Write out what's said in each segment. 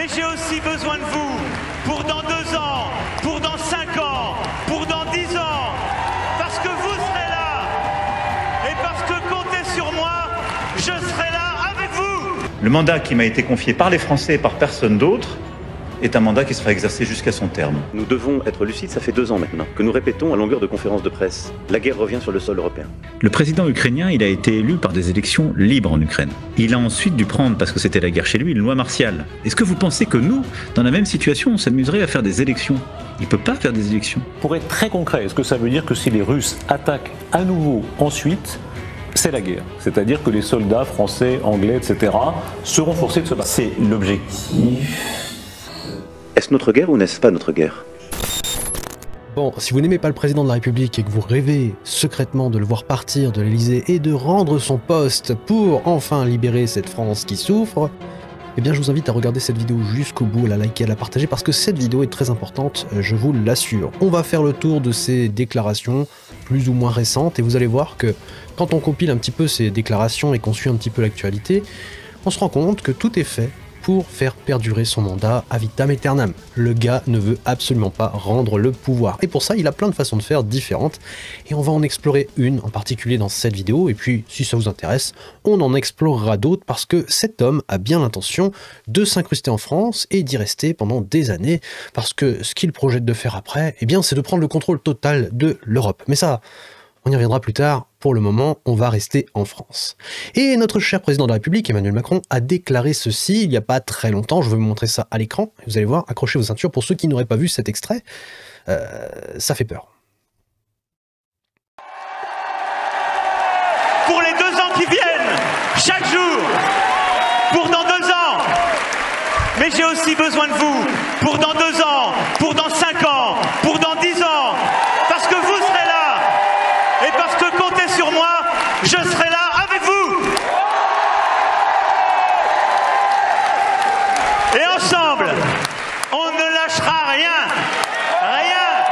Mais j'ai aussi besoin de vous pour dans 2 ans, pour dans 5 ans, pour dans 10 ans, parce que vous serez là et parce que comptez sur moi, je serai là avec vous. Le mandat qui m'a été confié par les Français et par personne d'autre est un mandat qui sera exercé jusqu'à son terme. Nous devons être lucides, ça fait 2 ans maintenant, que nous répétons à longueur de conférences de presse. La guerre revient sur le sol européen. Le président ukrainien, il a été élu par des élections libres en Ukraine. Il a ensuite dû prendre, parce que c'était la guerre chez lui, une loi martiale. Est-ce que vous pensez que nous, dans la même situation, on s'amuserait à faire des élections? Il ne peut pas faire des élections. Pour être très concret, est-ce que ça veut dire que si les Russes attaquent à nouveau ensuite, c'est la guerre? C'est-à-dire que les soldats français, anglais, etc. seront forcés de se battre? C'est l'objectif. Est-ce notre guerre ou n'est-ce pas notre guerre? Bon, si vous n'aimez pas le président de la République et que vous rêvez secrètement de le voir partir de l'Elysée et de rendre son poste pour enfin libérer cette France qui souffre, eh bien je vous invite à regarder cette vidéo jusqu'au bout, à la liker, à la partager, parce que cette vidéo est très importante, je vous l'assure. On va faire le tour de ces déclarations plus ou moins récentes, et vous allez voir que quand on compile un petit peu ces déclarations et qu'on suit un petit peu l'actualité, on se rend compte que tout est fait pour faire perdurer son mandat à vitam aeternam. Le gars ne veut absolument pas rendre le pouvoir. Et pour ça, il a plein de façons de faire différentes. Et on va en explorer une en particulier dans cette vidéo. Et puis, si ça vous intéresse, on en explorera d'autres parce que cet homme a bien l'intention de s'incruster en France et d'y rester pendant des années. Parce que ce qu'il projette de faire après, eh bien, c'est de prendre le contrôle total de l'Europe. Mais ça, on y reviendra plus tard. Pour le moment, on va rester en France. Et notre cher président de la République, Emmanuel Macron, a déclaré ceci il n'y a pas très longtemps. Je vais vous montrer ça à l'écran. Vous allez voir, accrochez vos ceintures. Pour ceux qui n'auraient pas vu cet extrait, ça fait peur. Pour les 2 ans qui viennent, chaque jour, pour dans 2 ans. Mais j'ai aussi besoin de vous pour dans 2 ans, pour dans 5 ans, pour dans 10 ans, parce que vous serez là. Et parce que comptez sur moi, je serai là avec vous. Et ensemble, on ne lâchera rien. Rien.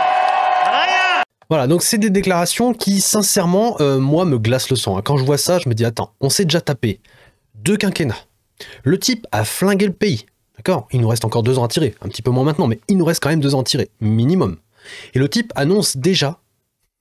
Rien. Voilà, donc c'est des déclarations qui, sincèrement, moi, me glacent le sang. Quand je vois ça, je me dis, attends, on s'est déjà tapé 2 quinquennats. Le type a flingué le pays. D'accord? Il nous reste encore 2 ans à tirer. Un petit peu moins maintenant, mais il nous reste quand même 2 ans à tirer. Minimum. Et le type annonce déjà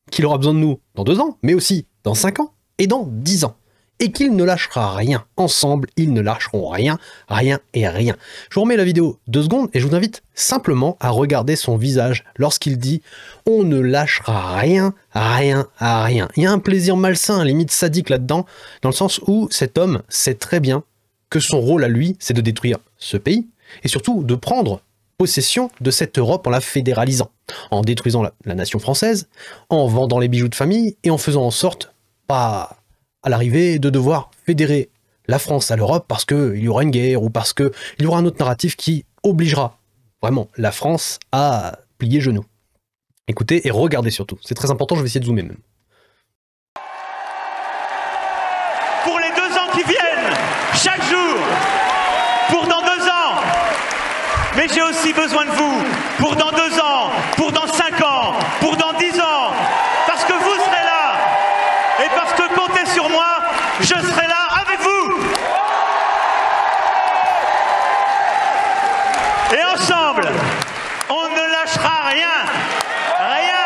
qu'il aura besoin de nous dans 2 ans, mais aussi dans 5 ans et dans 10 ans. Et qu'il ne lâchera rien. Ensemble, ils ne lâcheront rien, rien et rien. Je vous remets la vidéo 2 secondes et je vous invite simplement à regarder son visage lorsqu'il dit « On ne lâchera rien, rien, rien ». Il y a un plaisir malsain, limite sadique là-dedans, dans le sens où cet homme sait très bien que son rôle à lui, c'est de détruire ce pays et surtout de prendre possession de cette Europe en la fédéralisant, en détruisant la nation française, en vendant les bijoux de famille et en faisant en sorte, pas à l'arrivée, de devoir fédérer la France à l'Europe parce qu'il y aura une guerre ou parce qu'il y aura un autre narratif qui obligera vraiment la France à plier genoux. Écoutez et regardez surtout, c'est très important, je vais essayer de zoomer même. Pour les 2 ans qui viennent, chaque jour, pour dans 2 ans. Mais j'ai aussi besoin de vous pour dans 2 ans, pour dans 5 ans, pour dans 10 ans, parce que vous serez là. Et parce que comptez sur moi, je serai là avec vous. Et ensemble, on ne lâchera rien. Rien.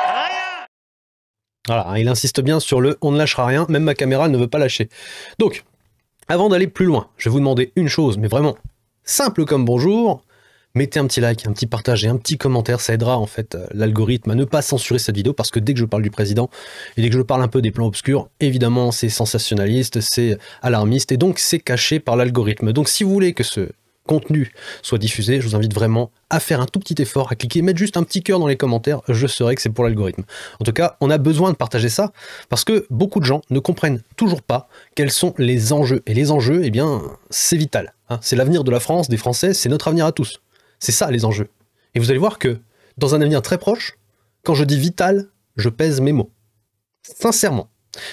Rien. Voilà, il insiste bien sur le « on ne lâchera rien », même ma caméra ne veut pas lâcher. Donc, avant d'aller plus loin, je vais vous demander une chose, mais vraiment simple comme bonjour, mettez un petit like, un petit partage et un petit commentaire, ça aidera en fait l'algorithme à ne pas censurer cette vidéo, parce que dès que je parle du président, et dès que je parle un peu des plans obscurs, évidemment c'est sensationnaliste, c'est alarmiste, et donc c'est caché par l'algorithme. Donc si vous voulez que ce contenu soit diffusé, je vous invite vraiment à faire un tout petit effort, à cliquer, mettre juste un petit cœur dans les commentaires, je saurai que c'est pour l'algorithme. En tout cas, on a besoin de partager ça, parce que beaucoup de gens ne comprennent toujours pas quels sont les enjeux. Et les enjeux, eh bien, c'est vital. Hein. C'est l'avenir de la France, des Français, c'est notre avenir à tous. C'est ça les enjeux. Et vous allez voir que, dans un avenir très proche, quand je dis vital, je pèse mes mots. Sincèrement.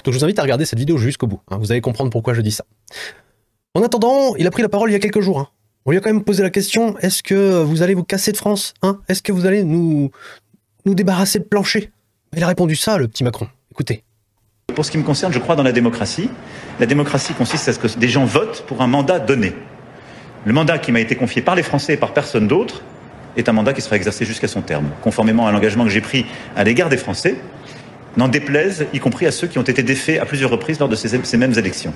Donc je vous invite à regarder cette vidéo jusqu'au bout. Hein. Vous allez comprendre pourquoi je dis ça. En attendant, il a pris la parole il y a quelques jours. Hein. On lui a quand même posé la question, est-ce que vous allez vous casser de France, hein? Est-ce que vous allez nous débarrasser de plancher? Il a répondu ça, le petit Macron. Écoutez. Pour ce qui me concerne, je crois dans la démocratie. La démocratie consiste à ce que des gens votent pour un mandat donné. Le mandat qui m'a été confié par les Français et par personne d'autre est un mandat qui sera exercé jusqu'à son terme, conformément à l'engagement que j'ai pris à l'égard des Français, n'en déplaise, y compris à ceux qui ont été défaits à plusieurs reprises lors de ces mêmes élections.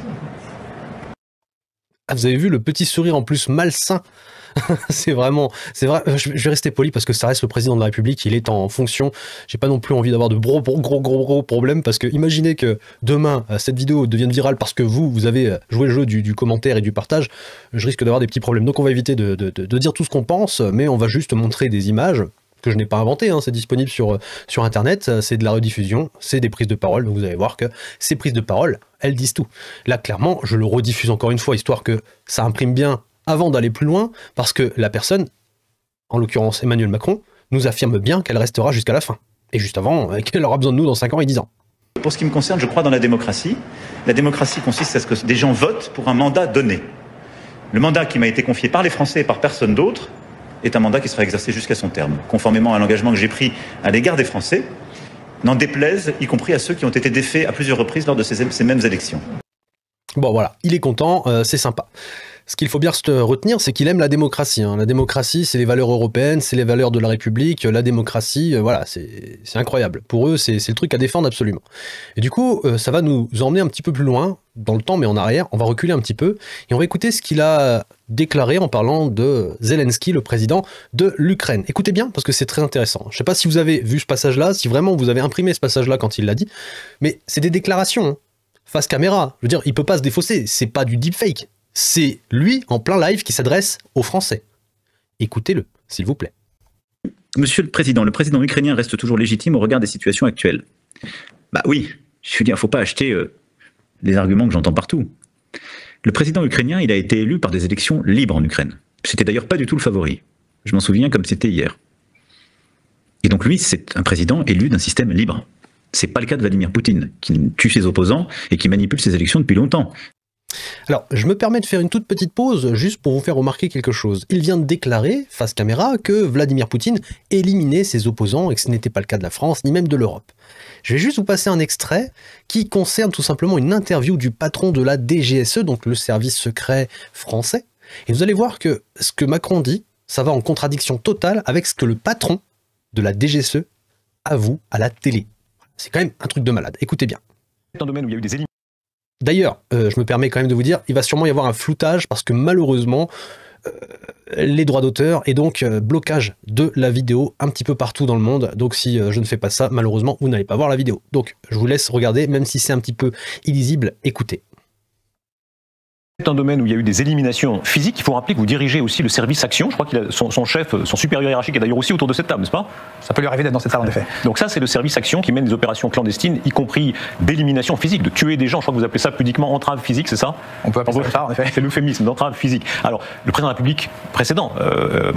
Ah, vous avez vu le petit sourire en plus malsain. C'est vrai, je vais rester poli parce que ça reste le président de la République, il est en fonction. J'ai pas non plus envie d'avoir de gros problèmes parce que imaginez que demain, cette vidéo devienne virale parce que vous avez joué le jeu du commentaire et du partage, je risque d'avoir des petits problèmes. Donc on va éviter de dire tout ce qu'on pense, mais on va juste montrer des images que je n'ai pas inventé, hein, c'est disponible sur internet, c'est de la rediffusion, c'est des prises de parole, donc vous allez voir que ces prises de parole, elles disent tout. Là clairement, je le rediffuse encore une fois, histoire que ça imprime bien avant d'aller plus loin, parce que la personne, en l'occurrence Emmanuel Macron, nous affirme bien qu'elle restera jusqu'à la fin. Et juste avant, qu'elle aura besoin de nous dans 5 ans et 10 ans. Pour ce qui me concerne, je crois dans la démocratie. La démocratie consiste à ce que des gens votent pour un mandat donné. Le mandat qui m'a été confié par les Français et par personne d'autre est un mandat qui sera exercé jusqu'à son terme, conformément à l'engagement que j'ai pris à l'égard des Français, n'en déplaise, y compris à ceux qui ont été défaits à plusieurs reprises lors de ces mêmes élections. Bon voilà, il est content, c'est sympa. Ce qu'il faut bien se retenir, c'est qu'il aime la démocratie. Hein. La démocratie, c'est les valeurs européennes, c'est les valeurs de la République. La démocratie, voilà, c'est incroyable. Pour eux, c'est le truc à défendre absolument. Et du coup, ça va nous emmener un petit peu plus loin, dans le temps, mais en arrière. On va reculer un petit peu et on va écouter ce qu'il a déclaré en parlant de Zelensky, le président de l'Ukraine. Écoutez bien, parce que c'est très intéressant. Je ne sais pas si vous avez vu ce passage-là, si vraiment vous avez imprimé ce passage-là quand il l'a dit, mais c'est des déclarations, hein. Face caméra. Je veux dire, il peut pas se défausser, c'est pas du deepfake. C'est lui, en plein live, qui s'adresse aux Français. Écoutez-le, s'il vous plaît. Monsieur le président ukrainien reste toujours légitime au regard des situations actuelles. Bah oui, je veux dire, faut pas acheter les arguments que j'entends partout. Le président ukrainien, il a été élu par des élections libres en Ukraine. C'était d'ailleurs pas du tout le favori. Je m'en souviens comme c'était hier. Et donc lui, c'est un président élu d'un système libre. C'est pas le cas de Vladimir Poutine, qui tue ses opposants et qui manipule ses élections depuis longtemps. Alors, je me permets de faire une toute petite pause, juste pour vous faire remarquer quelque chose. Il vient de déclarer, face caméra, que Vladimir Poutine éliminait ses opposants et que ce n'était pas le cas de la France, ni même de l'Europe. Je vais juste vous passer un extrait qui concerne tout simplement une interview du patron de la DGSE, donc le service secret français. Et vous allez voir que ce que Macron dit, ça va en contradiction totale avec ce que le patron de la DGSE avoue à la télé. C'est quand même un truc de malade. Écoutez bien. C'est un domaine où il y a eu des éliminations. D'ailleurs, je me permets quand même de vous dire, il va sûrement y avoir un floutage parce que malheureusement, les droits d'auteur et donc blocage de la vidéo un petit peu partout dans le monde. Donc si je ne fais pas ça, malheureusement, vous n'allez pas voir la vidéo. Donc je vous laisse regarder, même si c'est un petit peu illisible, écoutez. C'est un domaine où il y a eu des éliminations physiques. Il faut rappeler que vous dirigez aussi le service action. Je crois qu'il a son chef, son supérieur hiérarchique est d'ailleurs aussi autour de cette table, n'est-ce pas? Ça peut lui arriver d'être dans cette salle, en effet. Donc ça, c'est le service action qui mène des opérations clandestines, y compris d'élimination physique, de tuer des gens. Je crois que vous appelez ça pudiquement entrave physique, c'est ça? On peut appeler ça, en effet. C'est l'euphémisme d'entrave physique. Alors, le président de la République précédent,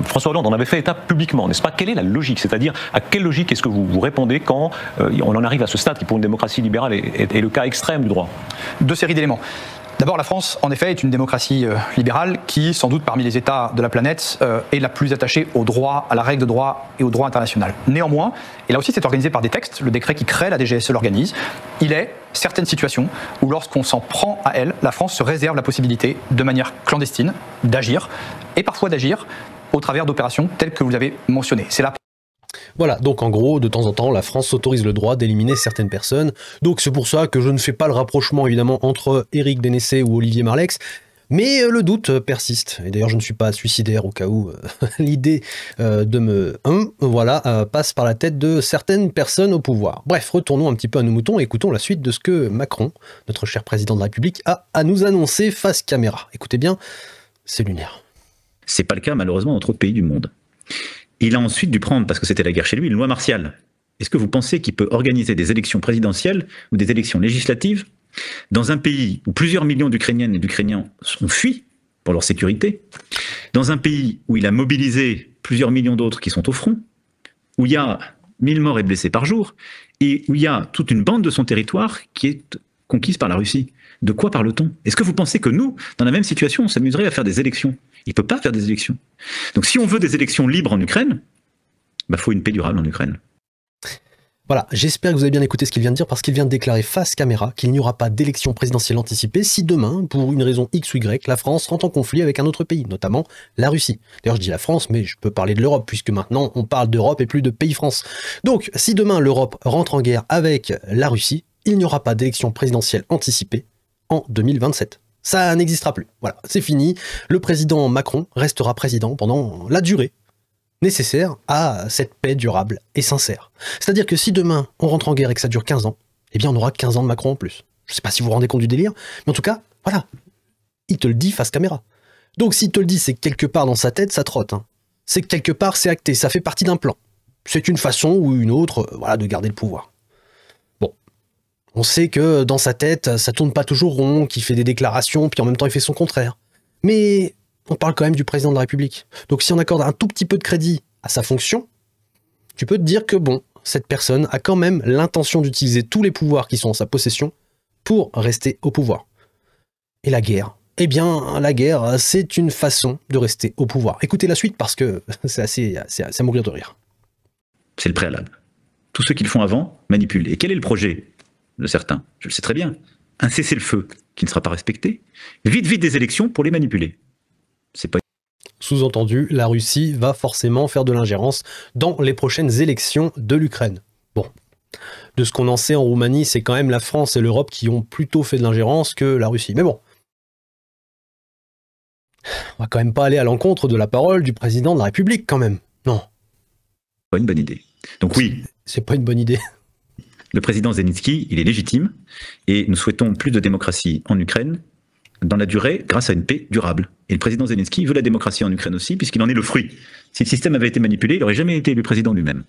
François Hollande, en avait fait état publiquement, n'est-ce pas? Quelle est la logique? C'est-à-dire, à quelle logique est-ce que vous répondez quand on en arrive à ce stade qui, pour une démocratie libérale, est le cas extrême du droit? Deux séries d'éléments. D'abord, la France, en effet, est une démocratie libérale qui, sans doute, parmi les États de la planète, est la plus attachée au droit, à la règle de droit et au droit international. Néanmoins, et là aussi c'est organisé par des textes, le décret qui crée la DGSE l'organise, il est certaines situations où lorsqu'on s'en prend à elle, la France se réserve la possibilité, de manière clandestine, d'agir, et parfois d'agir au travers d'opérations telles que vous avez mentionnées. C'est là. Voilà, donc en gros, de temps en temps, la France s'autorise le droit d'éliminer certaines personnes. Donc c'est pour ça que je ne fais pas le rapprochement, évidemment, entre Éric Dénessé ou Olivier Marleix, mais le doute persiste. Et d'ailleurs, je ne suis pas suicidaire au cas où l'idée de me... passe par la tête de certaines personnes au pouvoir. Bref, retournons un petit peu à nos moutons et écoutons la suite de ce que Macron, notre cher président de la République, a à nous annoncer face caméra. Écoutez bien, c'est lunaire. C'est pas le cas, malheureusement, dans trop de pays du monde. Il a ensuite dû prendre, parce que c'était la guerre chez lui, une loi martiale. Est-ce que vous pensez qu'il peut organiser des élections présidentielles ou des élections législatives dans un pays où plusieurs millions d'Ukrainiennes et d'Ukrainiens ont fui pour leur sécurité, dans un pays où il a mobilisé plusieurs millions d'autres qui sont au front, où il y a 1000 morts et blessés par jour, et où il y a toute une bande de son territoire qui est conquise par la Russie? De quoi parle-t-on? Est-ce que vous pensez que nous, dans la même situation, on s'amuserait à faire des élections? Il ne peut pas faire des élections. Donc si on veut des élections libres en Ukraine, il faut une paix durable en Ukraine. Voilà, j'espère que vous avez bien écouté ce qu'il vient de dire, parce qu'il vient de déclarer face caméra qu'il n'y aura pas d'élection présidentielle anticipée si demain, pour une raison X ou Y, la France rentre en conflit avec un autre pays, notamment la Russie. D'ailleurs, je dis la France, mais je peux parler de l'Europe, puisque maintenant on parle d'Europe et plus de pays France. Donc, si demain l'Europe rentre en guerre avec la Russie, il n'y aura pas d'élection présidentielle anticipée en 2027. Ça n'existera plus. Voilà, c'est fini. Le président Macron restera président pendant la durée nécessaire à cette paix durable et sincère. C'est-à-dire que si demain on rentre en guerre et que ça dure 15 ans, eh bien on aura 15 ans de Macron en plus. Je sais pas si vous vous rendez compte du délire, mais en tout cas, voilà, il te le dit face caméra. Donc s'il te le dit, c'est que quelque part dans sa tête, ça trotte. Hein. C'est que quelque part, c'est acté, ça fait partie d'un plan. C'est une façon ou une autre, voilà, de garder le pouvoir. Bon, on sait que dans sa tête, ça tourne pas toujours rond, qu'il fait des déclarations, puis en même temps il fait son contraire. Mais on parle quand même du président de la République. Donc si on accorde un tout petit peu de crédit à sa fonction, tu peux te dire que bon, cette personne a quand même l'intention d'utiliser tous les pouvoirs qui sont en sa possession pour rester au pouvoir. Et la guerre, eh bien la guerre, c'est une façon de rester au pouvoir. Écoutez la suite parce que c'est assez à mourir de rire. C'est le préalable. Tous ceux qui le font avant manipulent. Et quel est le projet de certains? Je le sais très bien. Un cessez-le-feu qui ne sera pas respecté. Vite des élections pour les manipuler. C'est pas... Sous-entendu, la Russie va forcément faire de l'ingérence dans les prochaines élections de l'Ukraine. Bon, de ce qu'on en sait en Roumanie, c'est quand même la France et l'Europe qui ont plutôt fait de l'ingérence que la Russie. Mais bon, on va quand même pas aller à l'encontre de la parole du président de la République quand même. Non. Pas une bonne idée. Donc oui. C'est pas une bonne idée. Le président Zelensky, il est légitime et nous souhaitons plus de démocratie en Ukraine dans la durée grâce à une paix durable. Et le président Zelensky veut la démocratie en Ukraine aussi puisqu'il en est le fruit. Si le système avait été manipulé, il n'aurait jamais été élu président lui-même.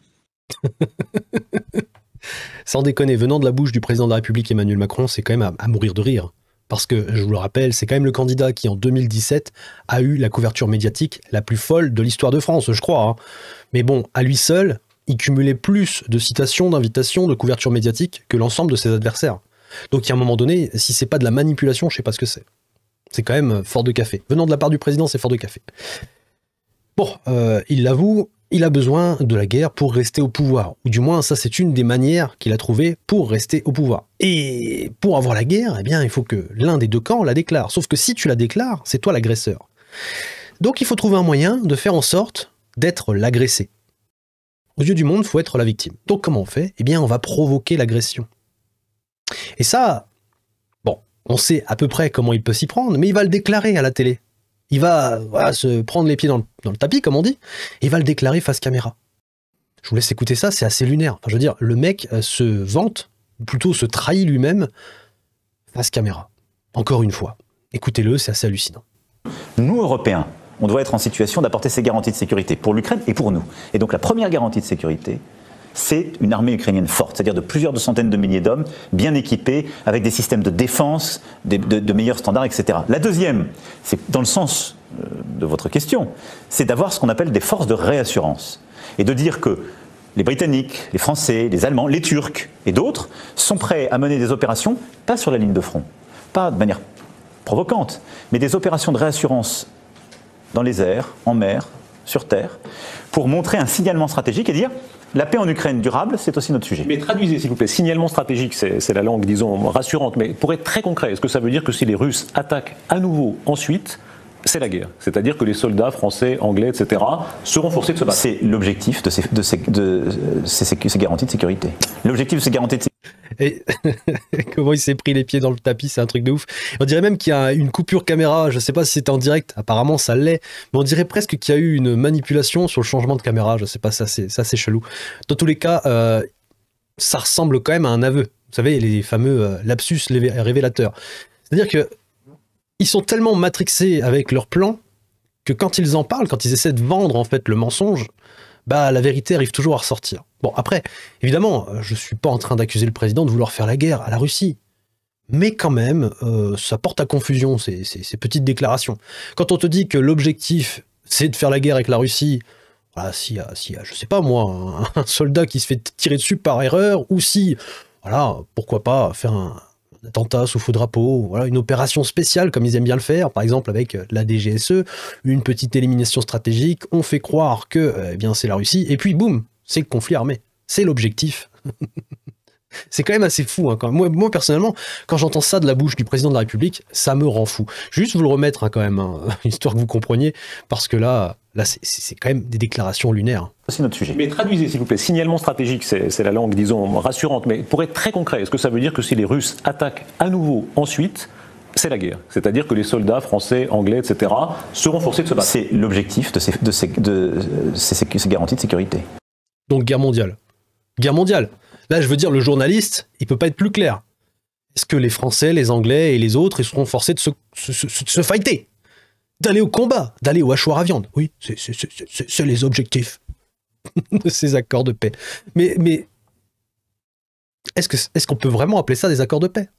Sans déconner, venant de la bouche du président de la République Emmanuel Macron, c'est quand même à mourir de rire. Parce que, je vous le rappelle, c'est quand même le candidat qui en 2017 a eu la couverture médiatique la plus folle de l'histoire de France, je crois. Hein. Mais bon, à lui seul, il cumulait plus de citations, d'invitations, de couverture médiatique que l'ensemble de ses adversaires. Donc à un moment donné, si c'est pas de la manipulation, je sais pas ce que c'est. C'est quand même fort de café. Venant de la part du président, c'est fort de café. Bon, il l'avoue, il a besoin de la guerre pour rester au pouvoir. Ou du moins, ça c'est une des manières qu'il a trouvées pour rester au pouvoir. Et pour avoir la guerre, eh bien, il faut que l'un des deux camps la déclare. Sauf que si tu la déclares, c'est toi l'agresseur. Donc il faut trouver un moyen de faire en sorte d'être l'agressé. Aux yeux du monde, il faut être la victime. Donc comment on fait? Eh bien, on va provoquer l'agression. Et ça, bon, on sait à peu près comment il peut s'y prendre, mais il va le déclarer à la télé. Il va voilà, se prendre les pieds dans le tapis, comme on dit, et il va le déclarer face caméra. Je vous laisse écouter ça, c'est assez lunaire. Enfin, je veux dire, le mec se vante, ou plutôt se trahit lui-même face caméra. Encore une fois. Écoutez-le, c'est assez hallucinant. Nous, Européens, on doit être en situation d'apporter ces garanties de sécurité pour l'Ukraine et pour nous. Et donc la première garantie de sécurité, c'est une armée ukrainienne forte, c'est-à-dire de plusieurs centaines de milliers d'hommes, bien équipés, avec des systèmes de défense, de meilleurs standards, etc. La deuxième, c'est dans le sens de votre question, c'est d'avoir ce qu'on appelle des forces de réassurance. Et de dire que les Britanniques, les Français, les Allemands, les Turcs et d'autres sont prêts à mener des opérations, pas sur la ligne de front, pas de manière provocante, mais des opérations de réassurance dans les airs, en mer, sur terre, pour montrer un signalement stratégique et dire la paix en Ukraine durable, c'est aussi notre sujet. Mais traduisez s'il vous plaît, signalement stratégique, c'est la langue, disons, rassurante, mais pour être très concret, est-ce que ça veut dire que si les Russes attaquent à nouveau ensuite, c'est la guerre? C'est-à-dire que les soldats français, anglais, etc. seront forcés de se battre? C'est l'objectif de ces garanties de sécurité. L'objectif de ces garanties de sécurité. Et comment il s'est pris les pieds dans le tapis, c'est un truc de ouf. On dirait même qu'il y a une coupure caméra, je sais pas si c'était en direct, apparemment ça l'est, mais on dirait presque qu'il y a eu une manipulation sur le changement de caméra, je sais pas, ça c'est chelou. Dans tous les cas, ça ressemble quand même à un aveu. Vous savez, les fameux lapsus révélateurs. C'est-à-dire que ils sont tellement matrixés avec leur plan que quand ils en parlent, quand ils essaient de vendre en fait le mensonge, bah la vérité arrive toujours à ressortir. Bon, après, évidemment, je suis pas en train d'accuser le président de vouloir faire la guerre à la Russie. Mais quand même, ça porte à confusion, ces petites déclarations. Quand on te dit que l'objectif, c'est de faire la guerre avec la Russie, voilà, s'il y a, je sais pas moi, un soldat qui se fait tirer dessus par erreur, ou si, voilà, pourquoi pas faire un attentat sous faux drapeau, voilà, une opération spéciale comme ils aiment bien le faire, par exemple avec la DGSE, une petite élimination stratégique, on fait croire que eh bien c'est la Russie, et puis boum, c'est le conflit armé. C'est l'objectif C'est quand même assez fou. Hein, quand moi, personnellement, quand j'entends ça de la bouche du président de la République, ça me rend fou. Je vais juste vous le remettre hein, quand même, hein, histoire que vous compreniez, parce que là c'est quand même des déclarations lunaires. C'est notre sujet. Mais traduisez s'il vous plaît, signalement stratégique, c'est la langue, disons, rassurante, mais pour être très concret, est-ce que ça veut dire que si les Russes attaquent à nouveau ensuite, c'est la guerre? C'est-à-dire que les soldats français, anglais, etc. seront forcés de se battre? C'est l'objectif de ces garanties de sécurité. Donc guerre mondiale. Guerre mondiale. Là, je veux dire, le journaliste, il peut pas être plus clair. Est-ce que les Français, les Anglais et les autres, ils seront forcés de se fighter, d'aller au combat, d'aller au hachoir à viande? Oui, c'est les objectifs de ces accords de paix. Mais est-ce qu'on peut vraiment appeler ça des accords de paix?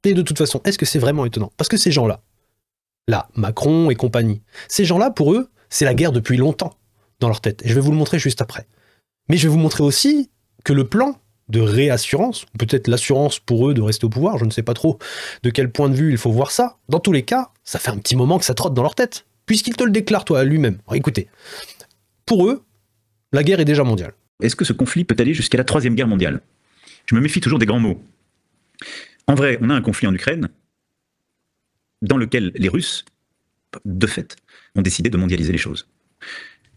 Et de toute façon, est-ce que c'est vraiment étonnant? Parce que ces gens-là, Macron et compagnie, ces gens-là, pour eux, c'est la guerre depuis longtemps dans leur tête. Et je vais vous le montrer juste après. Mais je vais vous montrer aussi que le plan de réassurance, ou peut-être l'assurance pour eux de rester au pouvoir, je ne sais pas trop de quel point de vue il faut voir ça. Dans tous les cas, ça fait un petit moment que ça trotte dans leur tête, puisqu'il te le déclare toi à lui-même. Alors, écoutez, pour eux, la guerre est déjà mondiale. Est-ce que ce conflit peut aller jusqu'à la Troisième Guerre mondiale? Je me méfie toujours des grands mots. En vrai, on a un conflit en Ukraine dans lequel les Russes, de fait, ont décidé de mondialiser les choses.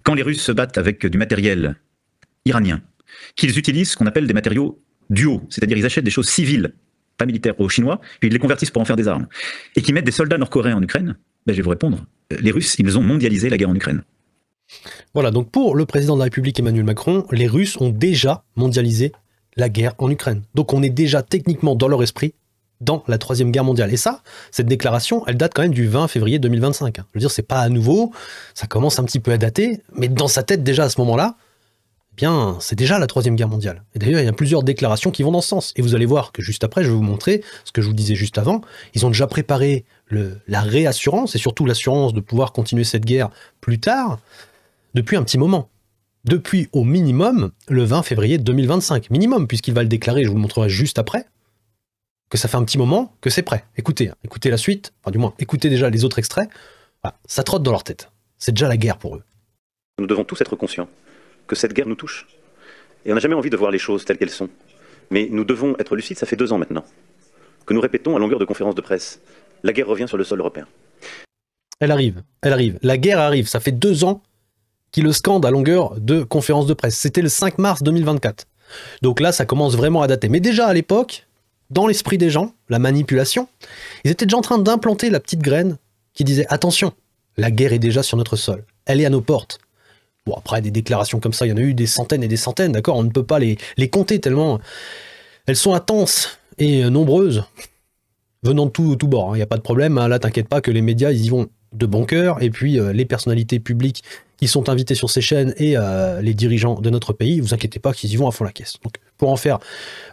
Quand les Russes se battent avec du matériel iranien, qu'ils utilisent ce qu'on appelle des matériaux duaux, c'est-à-dire ils achètent des choses civiles, pas militaires, aux Chinois, puis ils les convertissent pour en faire des armes, et qui mettent des soldats nord-coréens en Ukraine, ben je vais vous répondre, les Russes, ils ont mondialisé la guerre en Ukraine. Voilà, donc pour le président de la République Emmanuel Macron, les Russes ont déjà mondialisé la guerre en Ukraine. Donc on est déjà techniquement dans leur esprit dans la Troisième Guerre mondiale. Et ça, cette déclaration, elle date quand même du 20 février 2025. Je veux dire, c'est pas à nouveau, ça commence un petit peu à dater, mais dans sa tête déjà à ce moment-là, eh bien, c'est déjà la Troisième Guerre mondiale. Et d'ailleurs, il y a plusieurs déclarations qui vont dans ce sens. Et vous allez voir que juste après, je vais vous montrer ce que je vous disais juste avant. Ils ont déjà préparé la réassurance, et surtout l'assurance de pouvoir continuer cette guerre plus tard, depuis un petit moment. Depuis au minimum le 20 février 2025. Minimum, puisqu'il va le déclarer, je vous le montrerai juste après, que ça fait un petit moment que c'est prêt. Écoutez, écoutez la suite, enfin du moins, écoutez déjà les autres extraits. Voilà, ça trotte dans leur tête. C'est déjà la guerre pour eux. Nous devons tous être conscients que cette guerre nous touche. Et on n'a jamais envie de voir les choses telles qu'elles sont. Mais nous devons être lucides, ça fait 2 ans maintenant, que nous répétons à longueur de conférences de presse. La guerre revient sur le sol européen. Elle arrive. La guerre arrive. Ça fait 2 ans qu'il le scande à longueur de conférences de presse. C'était le 5 mars 2024. Donc là, ça commence vraiment à dater. Mais déjà à l'époque, dans l'esprit des gens, la manipulation, ils étaient déjà en train d'implanter la petite graine qui disait « Attention, la guerre est déjà sur notre sol. Elle est à nos portes. » Bon, après, des déclarations comme ça, il y en a eu des centaines et des centaines, d'accord? On ne peut pas les compter tellement elles sont intenses et nombreuses, venant de tout bord. Il n'y a pas de problème, hein. Là, t'inquiète pas que les médias, ils y vont de bon cœur, et puis les personnalités publiques qui sont invitées sur ces chaînes et les dirigeants de notre pays, vous inquiétez pas qu'ils y vont à fond la caisse. Donc, pour en faire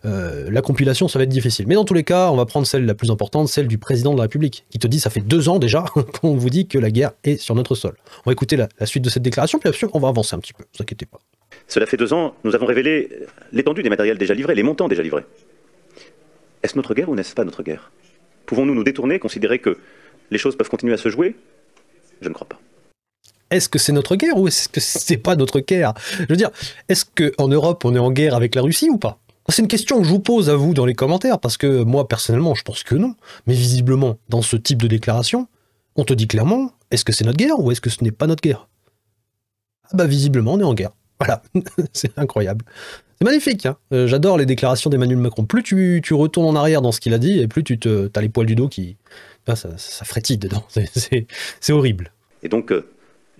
la compilation, ça va être difficile. Mais dans tous les cas, on va prendre celle la plus importante, celle du président de la République, qui te dit, ça fait 2 ans déjà qu'on vous dit que la guerre est sur notre sol. On va écouter la suite de cette déclaration, puis on va avancer un petit peu, vous inquiétez pas. Cela fait 2 ans, nous avons révélé l'étendue des matériels déjà livrés, les montants déjà livrés. Est-ce notre guerre ou n'est-ce pas notre guerre? Pouvons-nous nous détourner, considérer que les choses peuvent continuer à se jouer? Je ne crois pas. Est-ce que c'est notre guerre ou est-ce que c'est pas notre guerre? Je veux dire, est-ce qu'en Europe, on est en guerre avec la Russie ou pas? C'est une question que je vous pose à vous dans les commentaires, parce que moi, personnellement, je pense que non. Mais visiblement, dans ce type de déclaration, on te dit clairement, est-ce que c'est notre guerre ou est-ce que ce n'est pas notre guerre? Ah bah visiblement, on est en guerre. Voilà, c'est incroyable. C'est magnifique, hein. J'adore les déclarations d'Emmanuel Macron. Plus tu retournes en arrière dans ce qu'il a dit, et plus t'as les poils du dos qui... ça frétille dedans, c'est horrible. Et donc,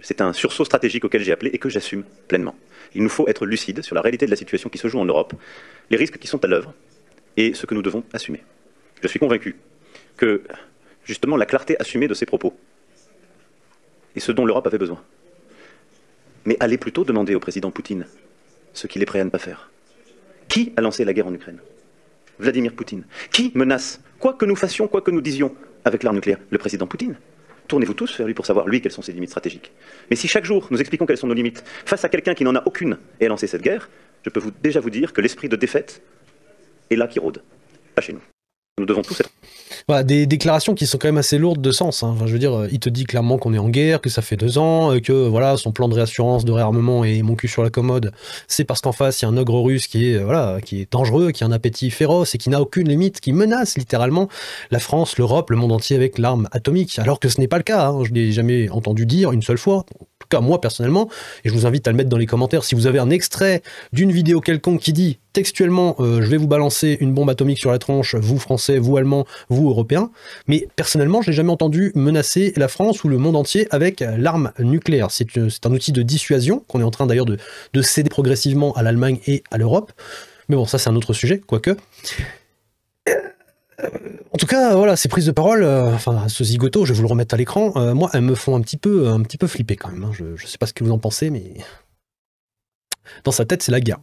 c'est un sursaut stratégique auquel j'ai appelé et que j'assume pleinement. Il nous faut être lucide sur la réalité de la situation qui se joue en Europe, les risques qui sont à l'œuvre et ce que nous devons assumer. Je suis convaincu que, justement, la clarté assumée de ces propos est ce dont l'Europe avait besoin. Mais allez plutôt demander au président Poutine ce qu'il est prêt à ne pas faire. Qui a lancé la guerre en Ukraine? Vladimir Poutine. Qui menace, quoi que nous fassions, quoi que nous disions, avec l'arme nucléaire? Le président Poutine. Tournez-vous tous vers lui pour savoir, lui, quelles sont ses limites stratégiques. Mais si chaque jour, nous expliquons quelles sont nos limites, face à quelqu'un qui n'en a aucune et a lancé cette guerre, je peux déjà vous dire que l'esprit de défaite est là qui rôde. Pas chez nous. Nous devons tous être... Bah, des déclarations qui sont quand même assez lourdes de sens. Hein. Enfin, je veux dire, il te dit clairement qu'on est en guerre, que ça fait 2 ans, que voilà, son plan de réassurance, de réarmement et mon cul sur la commode, c'est parce qu'en face, il y a un ogre russe qui est dangereux, qui a un appétit féroce et qui n'a aucune limite, qui menace littéralement la France, l'Europe, le monde entier avec l'arme atomique. Alors que ce n'est pas le cas. Hein. Je ne l'ai jamais entendu dire une seule fois. En tout cas, moi, personnellement, et je vous invite à le mettre dans les commentaires, si vous avez un extrait d'une vidéo quelconque qui dit textuellement, je vais vous balancer une bombe atomique sur la tronche, vous Français, vous Allemands, vous Européens, mais personnellement, je n'ai jamais entendu menacer la France ou le monde entier avec l'arme nucléaire. C'est un outil de dissuasion qu'on est en train d'ailleurs de céder progressivement à l'Allemagne et à l'Europe. Mais bon, ça c'est un autre sujet, quoique. En tout cas, voilà, ces prises de parole, enfin, ce zigoto, je vais vous le remettre à l'écran, moi, elles me font un petit peu flipper quand même. Hein. Je ne sais pas ce que vous en pensez, mais dans sa tête, c'est la guerre.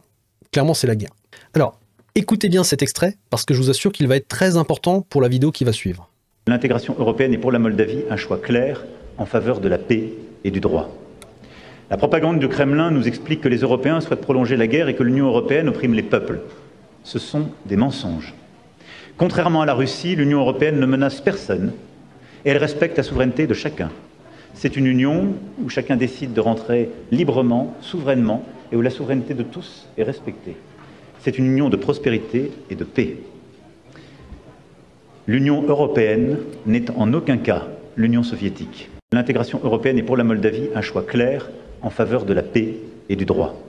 Clairement, c'est la guerre. Alors, écoutez bien cet extrait, parce que je vous assure qu'il va être très important pour la vidéo qui va suivre. L'intégration européenne est pour la Moldavie un choix clair en faveur de la paix et du droit. La propagande du Kremlin nous explique que les Européens souhaitent prolonger la guerre et que l'Union européenne opprime les peuples. Ce sont des mensonges. Contrairement à la Russie, l'Union européenne ne menace personne et elle respecte la souveraineté de chacun. C'est une union où chacun décide de rentrer librement, souverainement, et où la souveraineté de tous est respectée. C'est une union de prospérité et de paix. L'Union européenne n'est en aucun cas l'Union soviétique. L'intégration européenne est pour la Moldavie un choix clair en faveur de la paix et du droit.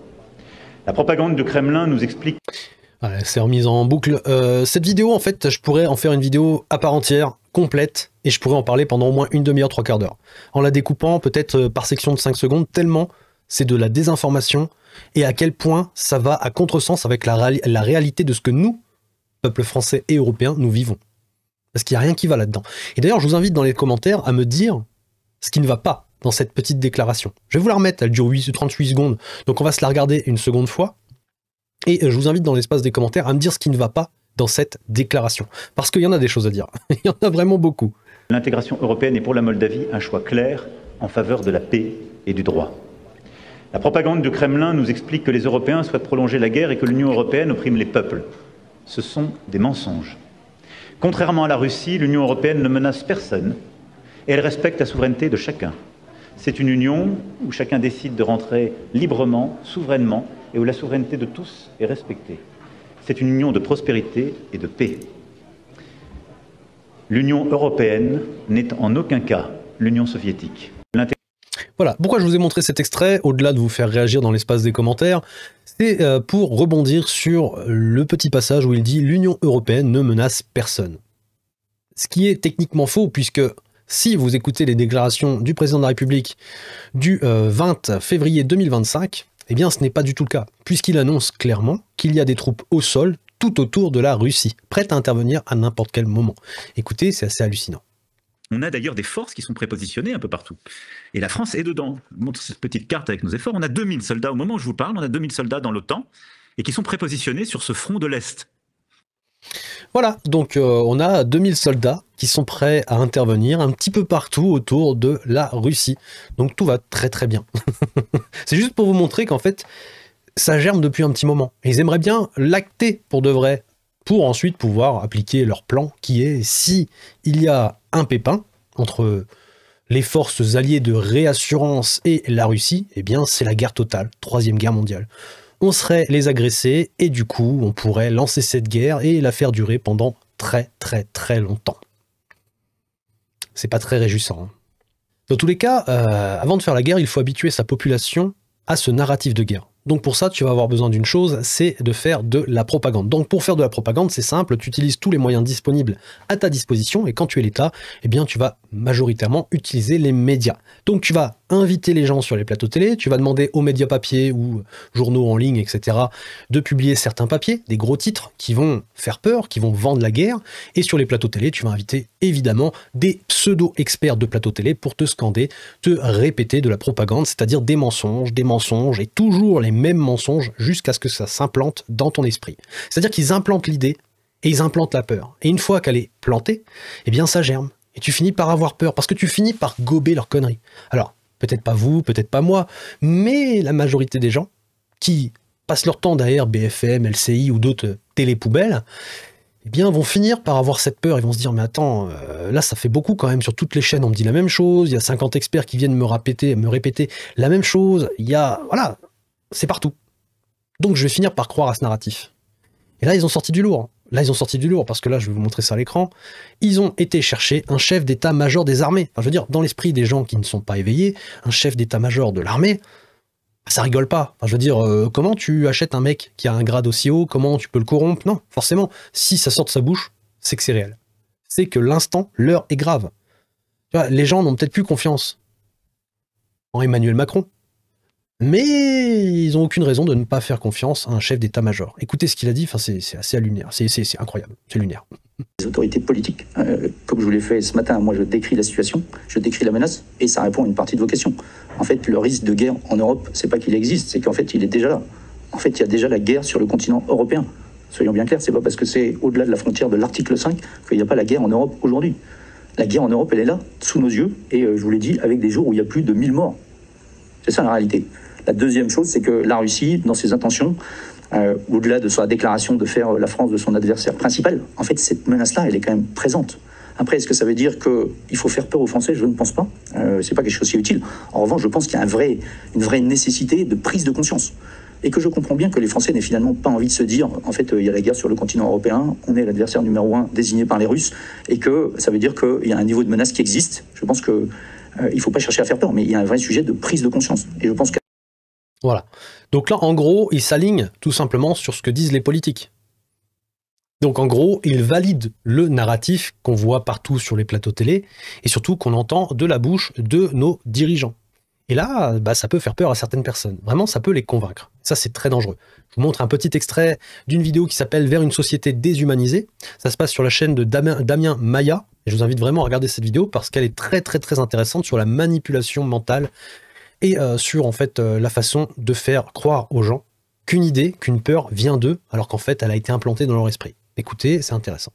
La propagande du Kremlin nous explique... Ouais, c'est remise en boucle. Cette vidéo, en fait, je pourrais en faire une vidéo à part entière, complète, et je pourrais en parler pendant au moins une demi-heure, 3/4 d'heure. En la découpant peut-être par section de 5 secondes, tellement c'est de la désinformation, et à quel point ça va à contresens avec la réalité de ce que nous, peuple français et européen, nous vivons. Parce qu'il n'y a rien qui va là-dedans. Et d'ailleurs, je vous invite dans les commentaires à me dire ce qui ne va pas dans cette petite déclaration. Je vais vous la remettre, elle dure 38 secondes, donc on va se la regarder une seconde fois. Et je vous invite dans l'espace des commentaires à me dire ce qui ne va pas dans cette déclaration. Parce qu'il y en a des choses à dire. Il y en a vraiment beaucoup. L'intégration européenne est pour la Moldavie un choix clair en faveur de la paix et du droit. La propagande du Kremlin nous explique que les Européens souhaitent prolonger la guerre et que l'Union européenne opprime les peuples. Ce sont des mensonges. Contrairement à la Russie, l'Union européenne ne menace personne et elle respecte la souveraineté de chacun. C'est une union où chacun décide de rentrer librement, souverainement, et où la souveraineté de tous est respectée. C'est une union de prospérité et de paix. L'Union européenne n'est en aucun cas l'Union soviétique. Voilà, pourquoi je vous ai montré cet extrait, au-delà de vous faire réagir dans l'espace des commentaires, c'est pour rebondir sur le petit passage où il dit « L'Union européenne ne menace personne ». Ce qui est techniquement faux, puisque si vous écoutez les déclarations du président de la République du 20 février 2025, eh bien ce n'est pas du tout le cas, puisqu'il annonce clairement qu'il y a des troupes au sol tout autour de la Russie, prêtes à intervenir à n'importe quel moment. Écoutez, c'est assez hallucinant. On a d'ailleurs des forces qui sont prépositionnées un peu partout. Et la France est dedans. Je montre cette petite carte avec nos efforts. On a 2000 soldats, au moment où je vous parle, on a 2000 soldats dans l'OTAN, et qui sont prépositionnés sur ce front de l'Est. Voilà, donc on a 2000 soldats qui sont prêts à intervenir un petit peu partout autour de la Russie. Donc tout va très très bien. C'est juste pour vous montrer qu'en fait, ça germe depuis un petit moment. Et ils aimeraient bien l'acter pour de vrai, pour ensuite pouvoir appliquer leur plan qui est, si il y a un pépin entre les forces alliées de réassurance et la Russie, eh bien c'est la guerre totale, 3e guerre mondiale. On serait les agressés et du coup on pourrait lancer cette guerre et la faire durer pendant très très très longtemps. C'est pas très réjouissant. Hein. Dans tous les cas, avant de faire la guerre, il faut habituer sa population à ce narratif de guerre. Donc pour ça, tu vas avoir besoin d'une chose, c'est de faire de la propagande. Donc pour faire de la propagande, c'est simple, tu utilises tous les moyens disponibles à ta disposition et quand tu es l'État, eh bien tu vas majoritairement utiliser les médias. Donc tu vas inviter les gens sur les plateaux télé, tu vas demander aux médias papier ou journaux en ligne, etc. de publier certains papiers, des gros titres qui vont faire peur, qui vont vendre la guerre. Et sur les plateaux télé, tu vas inviter évidemment des pseudo-experts de plateaux télé pour te scander, te répéter de la propagande, c'est-à-dire des mensonges et toujours les mêmes mensonges jusqu'à ce que ça s'implante dans ton esprit. C'est-à-dire qu'ils implantent l'idée et ils implantent la peur. Et une fois qu'elle est plantée, eh bien ça germe. Et tu finis par avoir peur parce que tu finis par gober leurs conneries. Alors, peut-être pas vous, peut-être pas moi, mais la majorité des gens qui passent leur temps derrière BFM, LCI ou d'autres télépoubelles, eh bien, vont finir par avoir cette peur. Ils vont se dire, mais attends, là, ça fait beaucoup quand même. Sur toutes les chaînes, on me dit la même chose. Il y a 50 experts qui viennent me répéter la même chose. Voilà, c'est partout. Donc, je vais finir par croire à ce narratif. Et là, ils ont sorti du lourd. Parce que là, je vais vous montrer ça à l'écran. Ils ont été chercher un chef d'état-major des armées. Enfin, je veux dire, dans l'esprit des gens qui ne sont pas éveillés, un chef d'état-major de l'armée, ça rigole pas. Enfin, je veux dire, comment tu achètes un mec qui a un grade aussi haut? Comment tu peux le corrompre? Non, forcément, si ça sort de sa bouche, c'est que c'est réel. C'est que l'instant, l'heure est grave. Tu vois, les gens n'ont peut-être plus confiance en Emmanuel Macron, mais ils n'ont aucune raison de ne pas faire confiance à un chef d'état-major. Écoutez ce qu'il a dit, enfin, c'est assez lunaire, c'est incroyable, c'est lunaire. Les autorités politiques, comme je vous l'ai fait ce matin, moi je décris la situation, je décris la menace, et ça répond à une partie de vos questions. En fait, le risque de guerre en Europe, c'est pas qu'il existe, c'est qu'en fait il est déjà là. En fait, il y a déjà la guerre sur le continent européen. Soyons bien clairs, c'est pas parce que c'est au-delà de la frontière de l'article 5 qu'il n'y a pas la guerre en Europe aujourd'hui. La guerre en Europe, elle est là, sous nos yeux, et je vous l'ai dit, avec des jours où il y a plus de 1000 morts. C'est ça la réalité. La deuxième chose, c'est que la Russie, dans ses intentions, au-delà de sa déclaration de faire la France de son adversaire principal, en fait, cette menace-là, elle est quand même présente. Après, est-ce que ça veut dire qu'il faut faire peur aux Français? Je ne pense pas. C'est pas quelque chose qui est utile. En revanche, je pense qu'il y a une vraie nécessité de prise de conscience. Et que je comprends bien que les Français n'aient finalement pas envie de se dire, en fait, il y a la guerre sur le continent européen, on est l'adversaire numéro 1 désigné par les Russes, et que ça veut dire qu'il y a un niveau de menace qui existe. Je pense qu'il ne faut pas chercher à faire peur, mais il y a un vrai sujet de prise de conscience. Et je pense que voilà. Donc là, en gros, ils s'alignent tout simplement sur ce que disent les politiques. Donc en gros, ils valident le narratif qu'on voit partout sur les plateaux télé et surtout qu'on entend de la bouche de nos dirigeants. Et là, ça peut faire peur à certaines personnes. Vraiment, ça peut les convaincre. Ça, c'est très dangereux. Je vous montre un petit extrait d'une vidéo qui s'appelle « Vers une société déshumanisée ». Ça se passe sur la chaîne de Damien Maya. Et je vous invite vraiment à regarder cette vidéo parce qu'elle est très, très, très intéressante sur la manipulation mentale et sur en fait la façon de faire croire aux gens qu'une idée, qu'une peur vient d'eux, alors qu'en fait elle a été implantée dans leur esprit. Écoutez, c'est intéressant.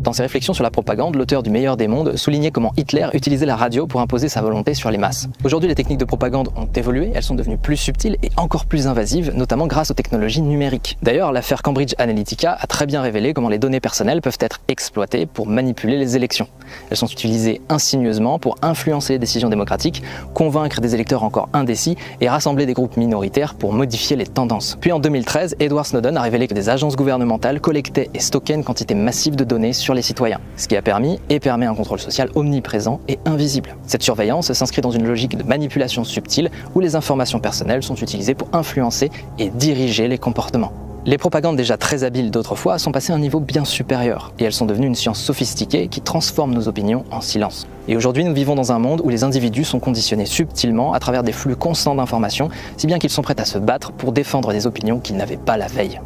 Dans ses réflexions sur la propagande, l'auteur du Meilleur des mondes soulignait comment Hitler utilisait la radio pour imposer sa volonté sur les masses. Aujourd'hui, les techniques de propagande ont évolué, elles sont devenues plus subtiles et encore plus invasives, notamment grâce aux technologies numériques. D'ailleurs, l'affaire Cambridge Analytica a très bien révélé comment les données personnelles peuvent être exploitées pour manipuler les élections. Elles sont utilisées insigneusement pour influencer les décisions démocratiques, convaincre des électeurs encore indécis et rassembler des groupes minoritaires pour modifier les tendances. Puis en 2013, Edward Snowden a révélé que des agences gouvernementales collectaient et stockaient une quantité massive de données sur les citoyens, ce qui a permis et permet un contrôle social omniprésent et invisible. Cette surveillance s'inscrit dans une logique de manipulation subtile où les informations personnelles sont utilisées pour influencer et diriger les comportements. Les propagandes déjà très habiles d'autrefois sont passées à un niveau bien supérieur et elles sont devenues une science sophistiquée qui transforme nos opinions en silence. Et aujourd'hui, nous vivons dans un monde où les individus sont conditionnés subtilement à travers des flux constants d'informations, si bien qu'ils sont prêts à se battre pour défendre des opinions qu'ils n'avaient pas la veille.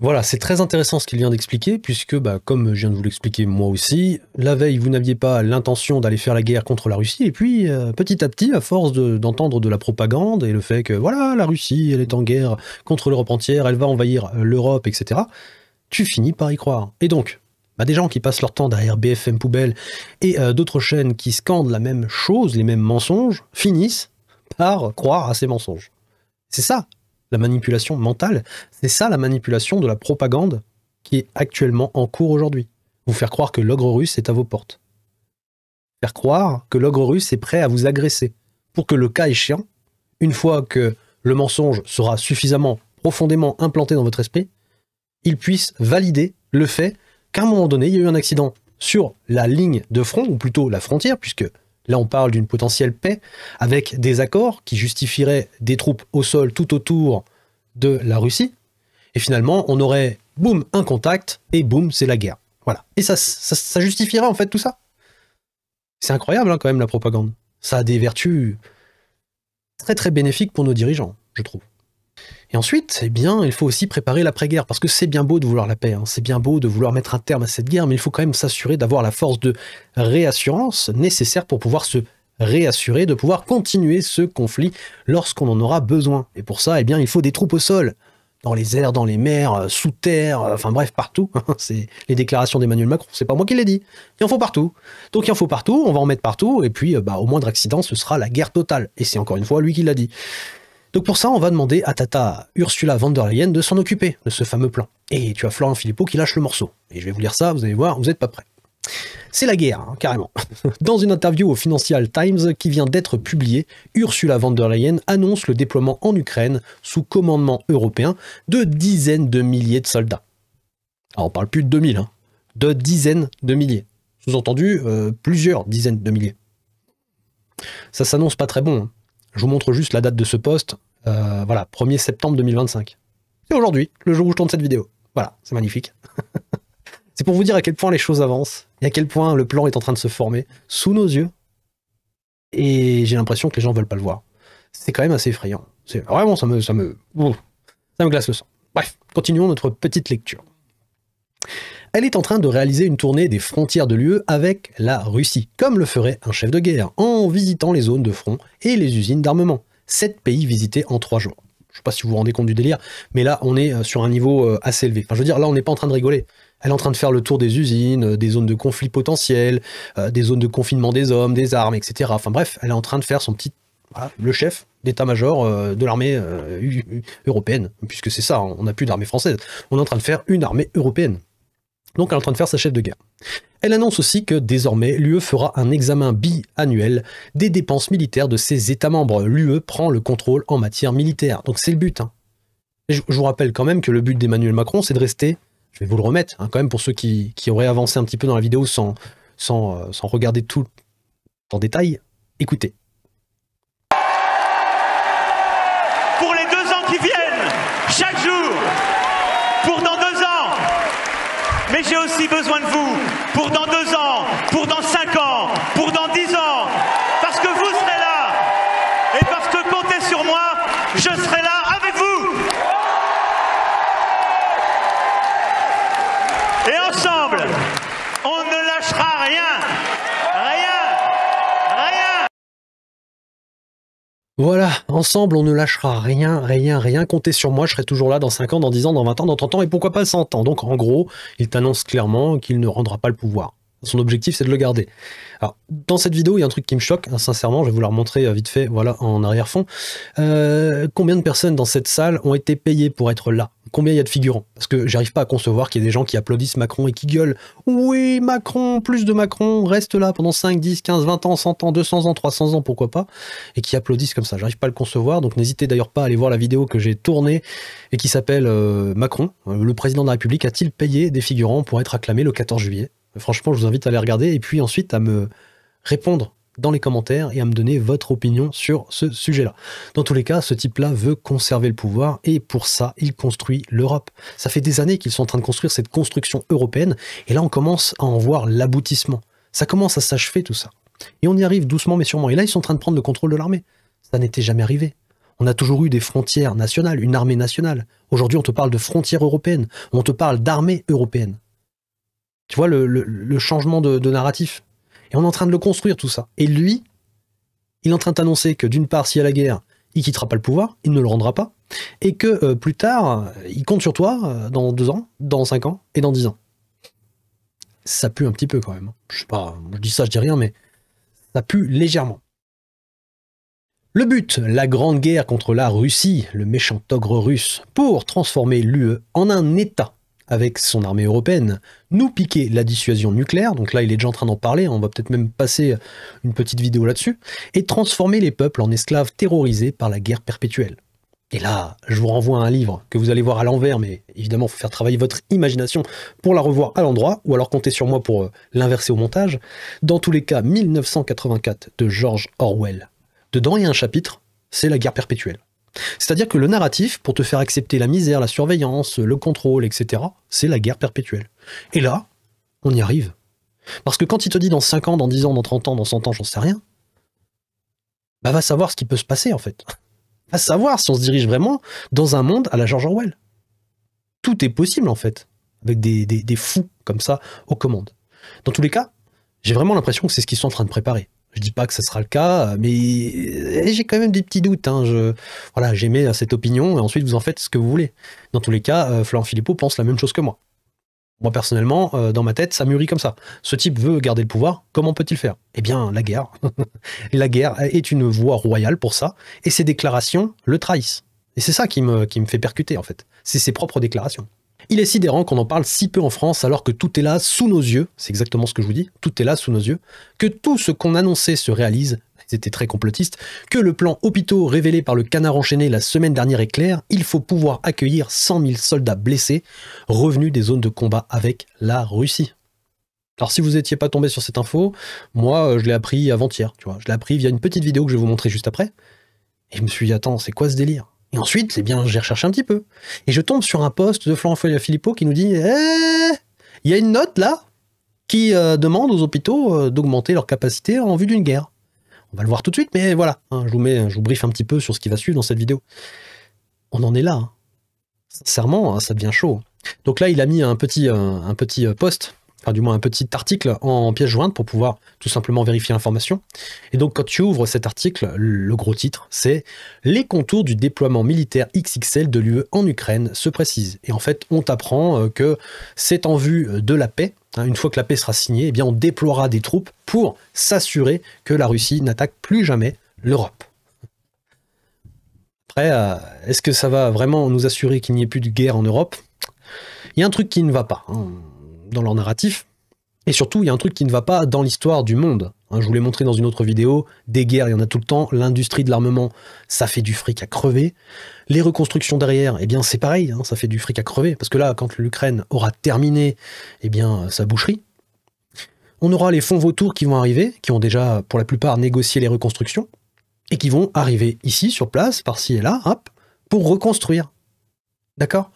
Voilà, c'est très intéressant ce qu'il vient d'expliquer, puisque, comme je viens de vous l'expliquer moi aussi, la veille, vous n'aviez pas l'intention d'aller faire la guerre contre la Russie, et puis, petit à petit, à force d'entendre de la propagande, et le fait que, voilà, la Russie, elle est en guerre contre l'Europe entière, elle va envahir l'Europe, etc., tu finis par y croire. Et donc, des gens qui passent leur temps derrière BFM Poubelle, et d'autres chaînes qui scandent la même chose, les mêmes mensonges, finissent par croire à ces mensonges. C'est ça la manipulation mentale, c'est ça la manipulation de la propagande qui est actuellement en cours aujourd'hui. Vous faire croire que l'ogre russe est à vos portes. Faire croire que l'ogre russe est prêt à vous agresser. Pour que le cas échéant, une fois que le mensonge sera suffisamment profondément implanté dans votre esprit, il puisse valider le fait qu'à un moment donné, il y a eu un accident sur la ligne de front, ou plutôt la frontière, puisque là, on parle d'une potentielle paix avec des accords qui justifieraient des troupes au sol tout autour de la Russie. Et finalement, on aurait, boum, un contact, et boum, c'est la guerre. Voilà. Et ça justifierait en fait tout ça. C'est incroyable quand même la propagande. Ça a des vertus très très bénéfiques pour nos dirigeants, je trouve. Et ensuite, il faut aussi préparer l'après-guerre, parce que c'est bien beau de vouloir la paix, c'est bien beau de vouloir mettre un terme à cette guerre, mais il faut quand même s'assurer d'avoir la force de réassurance nécessaire pour pouvoir se réassurer, de pouvoir continuer ce conflit lorsqu'on en aura besoin. Et pour ça, il faut des troupes au sol, dans les airs, dans les mers, sous terre, enfin bref, partout. C'est les déclarations d'Emmanuel Macron, c'est pas moi qui l'ai dit. Il en faut partout. Donc il en faut partout, on va en mettre partout, et puis au moindre accident, ce sera la guerre totale. Et c'est encore une fois lui qui l'a dit. Donc pour ça, on va demander à Tata Ursula von der Leyen de s'en occuper, de ce fameux plan. Et tu as Florent Philippot qui lâche le morceau. Et je vais vous lire ça, vous allez voir, vous n'êtes pas prêts. C'est la guerre, hein, carrément. Dans une interview au Financial Times qui vient d'être publiée, Ursula von der Leyen annonce le déploiement en Ukraine, sous commandement européen, de dizaines de milliers de soldats. Alors on parle plus de 2000, hein, de dizaines de milliers. Sous-entendu, plusieurs dizaines de milliers. Ça s'annonce pas très bon. Hein. Je vous montre juste la date de ce post. Voilà, 1er septembre 2025. C'est aujourd'hui, le jour où je tourne cette vidéo. Voilà, c'est magnifique. C'est pour vous dire à quel point les choses avancent et à quel point le plan est en train de se former sous nos yeux. Et j'ai l'impression que les gens veulent pas le voir. C'est quand même assez effrayant. C'est vraiment, ça me glace le sang. Bref, continuons notre petite lecture. Elle est en train de réaliser une tournée des frontières de l'UE avec la Russie, comme le ferait un chef de guerre, en visitant les zones de front et les usines d'armement. 7 pays visités en 3 jours. Je ne sais pas si vous vous rendez compte du délire, mais là, on est sur un niveau assez élevé. Enfin, je veux dire, là, on n'est pas en train de rigoler. Elle est en train de faire le tour des usines, des zones de conflit potentiels, des zones de confinement des hommes, des armes, etc. Enfin bref, elle est en train de faire son petit... Voilà, le chef d'état-major de l'armée européenne, puisque c'est ça, on n'a plus d'armée française. On est en train de faire une armée européenne. Donc elle est en train de faire sa chef de guerre. Elle annonce aussi que désormais l'UE fera un examen biannuel des dépenses militaires de ses États membres. L'UE prend le contrôle en matière militaire. Donc c'est le but. Hein. Et je vous rappelle quand même que le but d'Emmanuel Macron, c'est de rester, je vais vous le remettre, hein, quand même pour ceux qui auraient avancé un petit peu dans la vidéo sans regarder tout en détail, écoutez. Pour les 2 ans qui viennent, chaque jour, pour dans 2 ans. Mais j'ai aussi besoin de vous pour dans 2 ans, pour dans 5 ans, pour dans 10 ans. Parce que vous serez là. Et parce que comptez sur moi, je serai là avec vous. Et ensemble, on ne lâchera rien. Rien. Voilà, ensemble on ne lâchera rien, comptez sur moi, je serai toujours là dans 5 ans, dans 10 ans, dans 20 ans, dans 30 ans, et pourquoi pas 100 ans. Donc en gros, il t'annonce clairement qu'il ne rendra pas le pouvoir. Son objectif, c'est de le garder. Alors, dans cette vidéo, il y a un truc qui me choque, hein, sincèrement, je vais vous la remontrer vite fait, voilà, en arrière-fond. Combien de personnes dans cette salle ont été payées pour être là? Combien il y a de figurants? Parce que j'arrive pas à concevoir qu'il y ait des gens qui applaudissent Macron et qui gueulent « Oui, Macron, plus de Macron, reste là pendant 5, 10, 15, 20 ans, 100 ans, 200 ans, 300 ans, pourquoi pas ?» et qui applaudissent comme ça. J'arrive pas à le concevoir, donc n'hésitez d'ailleurs pas à aller voir la vidéo que j'ai tournée et qui s'appelle Macron, le président de la République a-t-il payé des figurants pour être acclamé le 14 juillet? Franchement, je vous invite à aller regarder et puis ensuite à me répondre dans les commentaires et à me donner votre opinion sur ce sujet-là. Dans tous les cas, ce type-là veut conserver le pouvoir et pour ça, il construit l'Europe. Ça fait des années qu'ils sont en train de construire cette construction européenne et là, on commence à en voir l'aboutissement. Ça commence à s'achever tout ça. Et on y arrive doucement mais sûrement. Et là, ils sont en train de prendre le contrôle de l'armée. Ça n'était jamais arrivé. On a toujours eu des frontières nationales, une armée nationale. Aujourd'hui, on te parle de frontières européennes. On te parle d'armée européenne. Tu vois le changement de narratif. Et on est en train de le construire tout ça. Et lui, il est en train d'annoncer que d'une part, s'il y a la guerre, il quittera pas le pouvoir, il ne le rendra pas, et que plus tard, il compte sur toi dans 2 ans, dans 5 ans et dans 10 ans. Ça pue un petit peu quand même. Je sais pas, je dis ça, je dis rien, mais ça pue légèrement. Le but, la grande guerre contre la Russie, le méchant ogre russe, pour transformer l'UE en un État avec son armée européenne, nous piquer la dissuasion nucléaire, donc là il est déjà en train d'en parler, on va peut-être même passer une petite vidéo là-dessus, et transformer les peuples en esclaves terrorisés par la guerre perpétuelle. Et là, je vous renvoie à un livre que vous allez voir à l'envers, mais évidemment, il faut faire travailler votre imagination pour la revoir à l'endroit, ou alors comptez sur moi pour l'inverser au montage. Dans tous les cas, 1984 de George Orwell. Dedans, il y a un chapitre, c'est la guerre perpétuelle. C'est-à-dire que le narratif, pour te faire accepter la misère, la surveillance, le contrôle, etc., c'est la guerre perpétuelle. Et là, on y arrive. Parce que quand il te dit dans 5 ans, dans 10 ans, dans 30 ans, dans 100 ans, j'en sais rien, bah va savoir ce qui peut se passer en fait. Va savoir si on se dirige vraiment dans un monde à la George Orwell. Tout est possible en fait, avec des fous comme ça aux commandes. Dans tous les cas, j'ai vraiment l'impression que c'est ce qu'ils sont en train de préparer. Je dis pas que ce sera le cas, mais j'ai quand même des petits doutes. Hein. Voilà, j'émets cette opinion, et ensuite vous en faites ce que vous voulez. Dans tous les cas, Florent Philippot pense la même chose que moi. Moi, personnellement, dans ma tête, ça mûrit comme ça. Ce type veut garder le pouvoir, comment peut-il faire? Eh bien, la guerre. La guerre est une voie royale pour ça, et ses déclarations le trahissent. Et c'est ça qui me fait percuter, en fait. C'est ses propres déclarations. Il est sidérant qu'on en parle si peu en France, alors que tout est là sous nos yeux, c'est exactement ce que je vous dis, tout est là sous nos yeux, que tout ce qu'on annonçait se réalise, c'était très complotiste, que le plan hôpitaux révélé par le Canard enchaîné la semaine dernière est clair, il faut pouvoir accueillir 100 000 soldats blessés revenus des zones de combat avec la Russie. Alors si vous n'étiez pas tombé sur cette info, moi je l'ai appris avant-hier, tu vois, je l'ai appris via une petite vidéo que je vais vous montrer juste après, et je me suis dit, attends, c'est quoi ce délire? Et ensuite, eh bien, j'ai recherché un petit peu, et je tombe sur un post de Florent Philippot qui nous dit, il y a une note là, qui demande aux hôpitaux d'augmenter leur capacité en vue d'une guerre. On va le voir tout de suite, mais voilà, hein, je vous briefe un petit peu sur ce qui va suivre dans cette vidéo. On en est là. Hein. Sincèrement, hein, ça devient chaud. Donc là, il a mis un petit post, enfin du moins un petit article en pièce jointe pour pouvoir tout simplement vérifier l'information. Et donc quand tu ouvres cet article, le gros titre, c'est « Les contours du déploiement militaire XXL de l'UE en Ukraine se précisent ». Et en fait, on t'apprend que c'est en vue de la paix. Une fois que la paix sera signée, eh bien on déploiera des troupes pour s'assurer que la Russie n'attaque plus jamais l'Europe. Après, est-ce que ça va vraiment nous assurer qu'il n'y ait plus de guerre en Europe? Il y a un truc qui ne va pas dans leur narratif, et surtout il y a un truc qui ne va pas dans l'histoire du monde. Je vous l'ai montré dans une autre vidéo, des guerres, il y en a tout le temps, l'industrie de l'armement, ça fait du fric à crever. Les reconstructions derrière, eh bien c'est pareil, ça fait du fric à crever, parce que là, quand l'Ukraine aura terminé, eh bien sa boucherie, on aura les fonds vautours qui vont arriver, qui ont déjà pour la plupart négocié les reconstructions, et qui vont arriver ici, sur place, par-ci et là, hop, pour reconstruire. D'accord?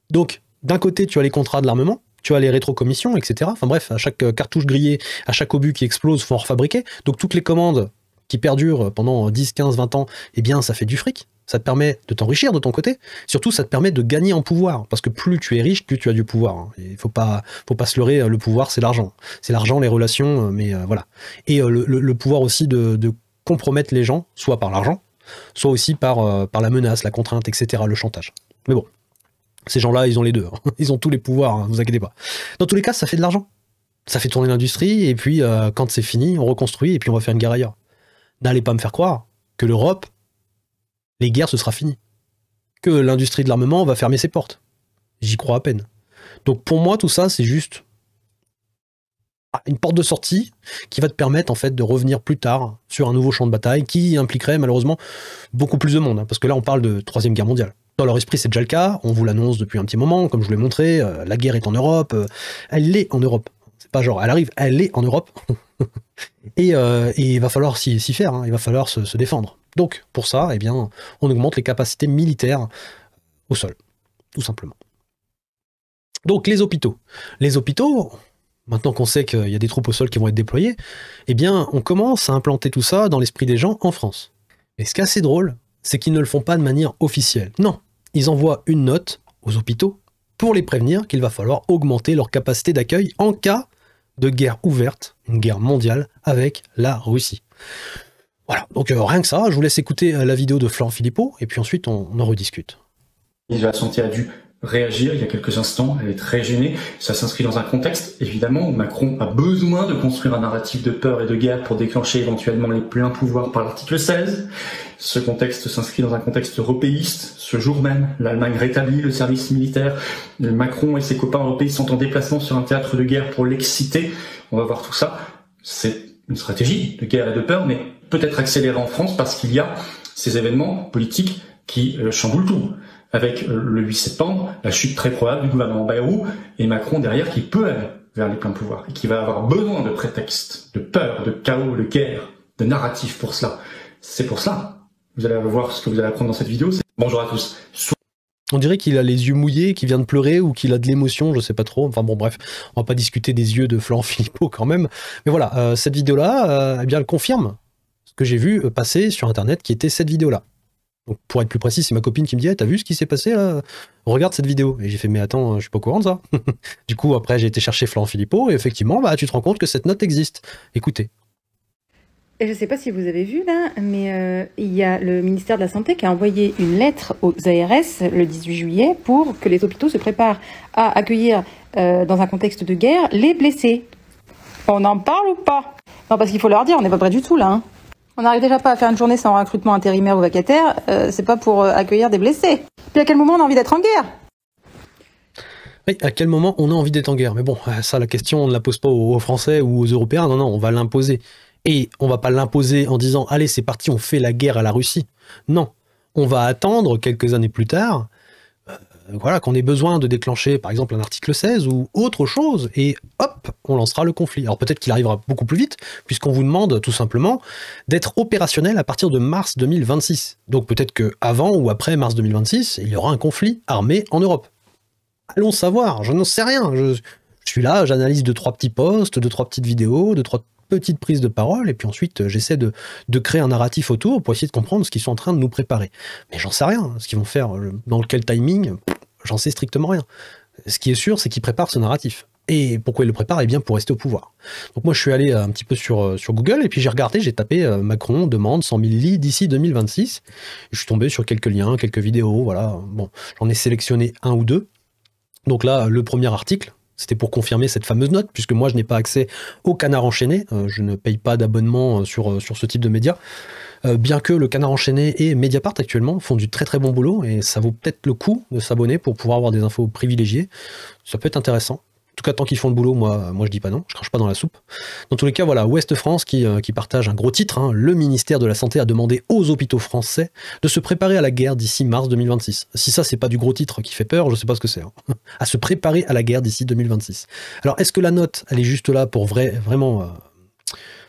Donc, d'un côté, tu as les contrats de l'armement, tu as les rétrocommissions, etc. Enfin bref, à chaque cartouche grillée, à chaque obus qui explose, il faut en refabriquer. Donc toutes les commandes qui perdurent pendant 10, 15, 20 ans, eh bien ça fait du fric. Ça te permet de t'enrichir de ton côté. Surtout, ça te permet de gagner en pouvoir. Parce que plus tu es riche, plus tu as du pouvoir. Il faut pas se leurrer, le pouvoir, c'est l'argent. C'est l'argent, les relations, mais voilà. Et le pouvoir aussi de compromettre les gens, soit par l'argent, soit aussi par la menace, la contrainte, etc., le chantage. Mais bon. Ces gens-là, ils ont les deux. Ils ont tous les pouvoirs, ne vous inquiétez pas. Dans tous les cas, ça fait de l'argent. Ça fait tourner l'industrie, et puis quand c'est fini, on reconstruit, et puis on va faire une guerre ailleurs. N'allez pas me faire croire que l'Europe, les guerres, ce sera fini. Que l'industrie de l'armement va fermer ses portes. J'y crois à peine. Donc pour moi, tout ça, c'est juste une porte de sortie qui va te permettre en fait de revenir plus tard sur un nouveau champ de bataille qui impliquerait malheureusement beaucoup plus de monde. Parce que là, on parle de Troisième Guerre mondiale. Dans leur esprit, c'est déjà le cas, on vous l'annonce depuis un petit moment, comme je vous l'ai montré, la guerre est en Europe, elle est en Europe. C'est pas genre, elle arrive, elle est en Europe. et il va falloir s'y faire, il va falloir se défendre. Donc, pour ça, eh bien, on augmente les capacités militaires au sol, tout simplement. Donc, les hôpitaux. Les hôpitaux, maintenant qu'on sait qu'il y a des troupes au sol qui vont être déployées, eh bien, on commence à implanter tout ça dans l'esprit des gens en France. Et ce qui est assez drôle, c'est qu'ils ne le font pas de manière officielle. Non. Ils envoient une note aux hôpitaux pour les prévenir qu'il va falloir augmenter leur capacité d'accueil en cas de guerre ouverte, une guerre mondiale avec la Russie. Voilà, donc rien que ça, je vous laisse écouter la vidéo de Florent Philippot, et puis ensuite on en rediscute. La santé a dû réagir il y a quelques instants, elle est très gênée, ça s'inscrit dans un contexte, évidemment, où Macron a besoin de construire un narratif de peur et de guerre pour déclencher éventuellement les pleins pouvoirs par l'article 16. Ce contexte s'inscrit dans un contexte européiste. Ce jour même, l'Allemagne rétablit le service militaire. Macron et ses copains européens sont en déplacement sur un théâtre de guerre pour l'exciter. On va voir tout ça. C'est une stratégie de guerre et de peur, mais peut-être accélérée en France parce qu'il y a ces événements politiques qui chamboulent tout. Avec le 8 septembre, la chute très probable du gouvernement Bayrou et Macron derrière qui peut aller vers les pleins pouvoirs et qui va avoir besoin de prétextes, de peur, de chaos, de guerre, de narratif pour cela. C'est pour ça. Vous allez voir ce que vous allez apprendre dans cette vidéo. Bonjour à tous. On dirait qu'il a les yeux mouillés, qu'il vient de pleurer ou qu'il a de l'émotion, je sais pas trop. Enfin bon, bref, on va pas discuter des yeux de Florent Philippot quand même. Mais voilà, cette vidéo-là, eh bien, elle confirme ce que j'ai vu passer sur Internet, qui était cette vidéo-là. Donc, pour être plus précis, c'est ma copine qui me dit « T'as vu ce qui s'est passé là? Regarde cette vidéo. » Et j'ai fait « Mais attends, je suis pas au courant de ça. » Du coup, après, j'ai été chercher Florent Philippot et effectivement, bah, tu te rends compte que cette note existe. Écoutez. Je ne sais pas si vous avez vu là, mais il y a le ministère de la Santé qui a envoyé une lettre aux ARS le 18 juillet pour que les hôpitaux se préparent à accueillir dans un contexte de guerre, les blessés. On en parle ou pas? Non, parce qu'il faut leur dire, on n'est pas près du tout là. Hein. On n'arrive déjà pas à faire une journée sans recrutement intérimaire ou vacataire, c'est pas pour accueillir des blessés. Puis à quel moment on a envie d'être en guerre? Oui, à quel moment on a envie d'être en guerre? Mais bon, ça, la question, on ne la pose pas aux Français ou aux Européens. Non, non, on va l'imposer. Et on va pas l'imposer en disant « Allez, c'est parti, on fait la guerre à la Russie ». Non, on va attendre quelques années plus tard voilà, qu'on ait besoin de déclencher, par exemple, un article 16 ou autre chose, et hop, on lancera le conflit. Alors peut-être qu'il arrivera beaucoup plus vite, puisqu'on vous demande tout simplement d'être opérationnel à partir de mars 2026. Donc peut-être qu'avant ou après mars 2026, il y aura un conflit armé en Europe. Allons savoir, je n'en sais rien. Je suis là, j'analyse 2-3 petits posts, 2-3 petites vidéos, 2-3 petites prises de parole, et puis ensuite j'essaie de créer un narratif autour pour essayer de comprendre ce qu'ils sont en train de nous préparer. Mais j'en sais rien, ce qu'ils vont faire, dans quel timing, j'en sais strictement rien. Ce qui est sûr, c'est qu'ils préparent ce narratif. Et pourquoi ils le préparent? Eh bien pour rester au pouvoir. Donc moi je suis allé un petit peu sur Google, et puis j'ai regardé, j'ai tapé Macron demande 100 000 lits d'ici 2026. Je suis tombé sur quelques liens, quelques vidéos, voilà. Bon, j'en ai sélectionné un ou deux. Donc là, le premier article, c'était pour confirmer cette fameuse note, puisque moi je n'ai pas accès au Canard enchaîné, je ne paye pas d'abonnement sur ce type de médias, bien que le Canard enchaîné et Mediapart actuellement font du très très bon boulot, et ça vaut peut-être le coup de s'abonner pour pouvoir avoir des infos privilégiées, ça peut être intéressant. En tout cas, tant qu'ils font le boulot, moi je dis pas non, je crache pas dans la soupe. Dans tous les cas, voilà, Ouest France qui partage un gros titre, hein, le ministère de la Santé a demandé aux hôpitaux français de se préparer à la guerre d'ici mars 2026. Si ça, c'est pas du gros titre qui fait peur, je sais pas ce que c'est. Hein. À se préparer à la guerre d'ici 2026. Alors, est-ce que la note, elle est juste là pour vraiment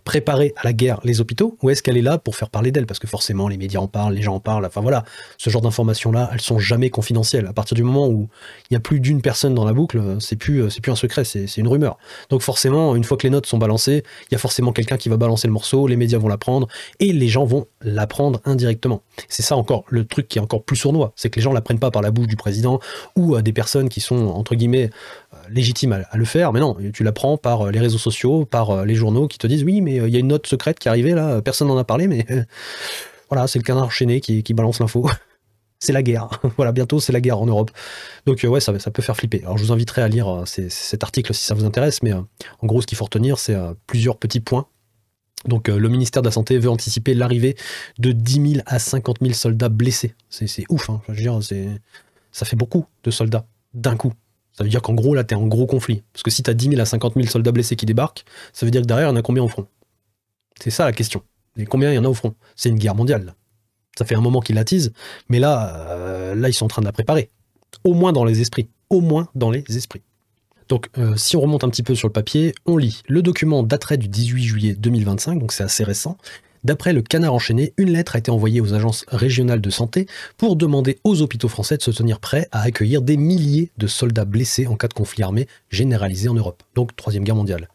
préparer à la guerre les hôpitaux, ou est-ce qu'elle est là pour faire parler d'elle? Parce que forcément, les médias en parlent, les gens en parlent, enfin voilà, ce genre d'informations-là, elles sont jamais confidentielles. À partir du moment où il y a plus d'une personne dans la boucle, c'est plus un secret, c'est une rumeur. Donc forcément, une fois que les notes sont balancées, il y a forcément quelqu'un qui va balancer le morceau, les médias vont l'apprendre, et les gens vont l'apprendre indirectement. C'est ça encore, le truc qui est encore plus sournois, c'est que les gens l'apprennent pas par la bouche du président, ou des personnes qui sont, entre guillemets, légitimes à le faire, mais non, tu l'apprends par les réseaux sociaux, par les journaux qui te disent oui, mais il y a une note secrète qui est arrivée là, personne n'en a parlé, mais voilà, c'est le Canard enchaîné qui balance l'info. C'est la guerre, voilà, bientôt c'est la guerre en Europe. Donc ouais, ça peut faire flipper. Alors je vous inviterai à lire cet article si ça vous intéresse, mais en gros ce qu'il faut retenir, c'est plusieurs petits points. Donc le ministère de la Santé veut anticiper l'arrivée de 10 000 à 50 000 soldats blessés. C'est ouf, hein. Je veux dire, ça fait beaucoup de soldats d'un coup. Ça veut dire qu'en gros, là, t'es en gros conflit. Parce que si t'as 10 000 à 50 000 soldats blessés qui débarquent, ça veut dire que derrière, il y en a combien au front? C'est ça la question. Et combien il y en a au front? C'est une guerre mondiale, là. Ça fait un moment qu'ils l'attisent, mais là, ils sont en train de la préparer. Au moins dans les esprits. Au moins dans les esprits. Donc, si on remonte un petit peu sur le papier, on lit le document daterait du 18 juillet 2025, donc c'est assez récent. D'après le Canard enchaîné, une lettre a été envoyée aux agences régionales de santé pour demander aux hôpitaux français de se tenir prêts à accueillir des milliers de soldats blessés en cas de conflit armé généralisé en Europe, donc Troisième Guerre mondiale.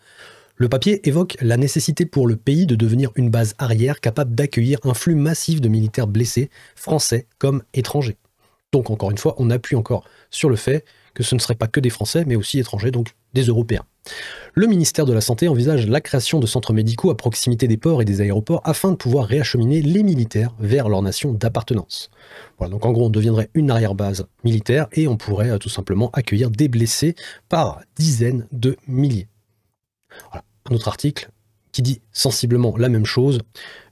Le papier évoque la nécessité pour le pays de devenir une base arrière capable d'accueillir un flux massif de militaires blessés, français comme étrangers. Donc encore une fois, on appuie encore sur le fait que ce ne serait pas que des Français, mais aussi étrangers, donc des Européens. Le ministère de la Santé envisage la création de centres médicaux à proximité des ports et des aéroports afin de pouvoir réacheminer les militaires vers leur nation d'appartenance. Voilà, donc en gros, on deviendrait une arrière-base militaire et on pourrait tout simplement accueillir des blessés par dizaines de milliers. Voilà, un autre article qui dit sensiblement la même chose.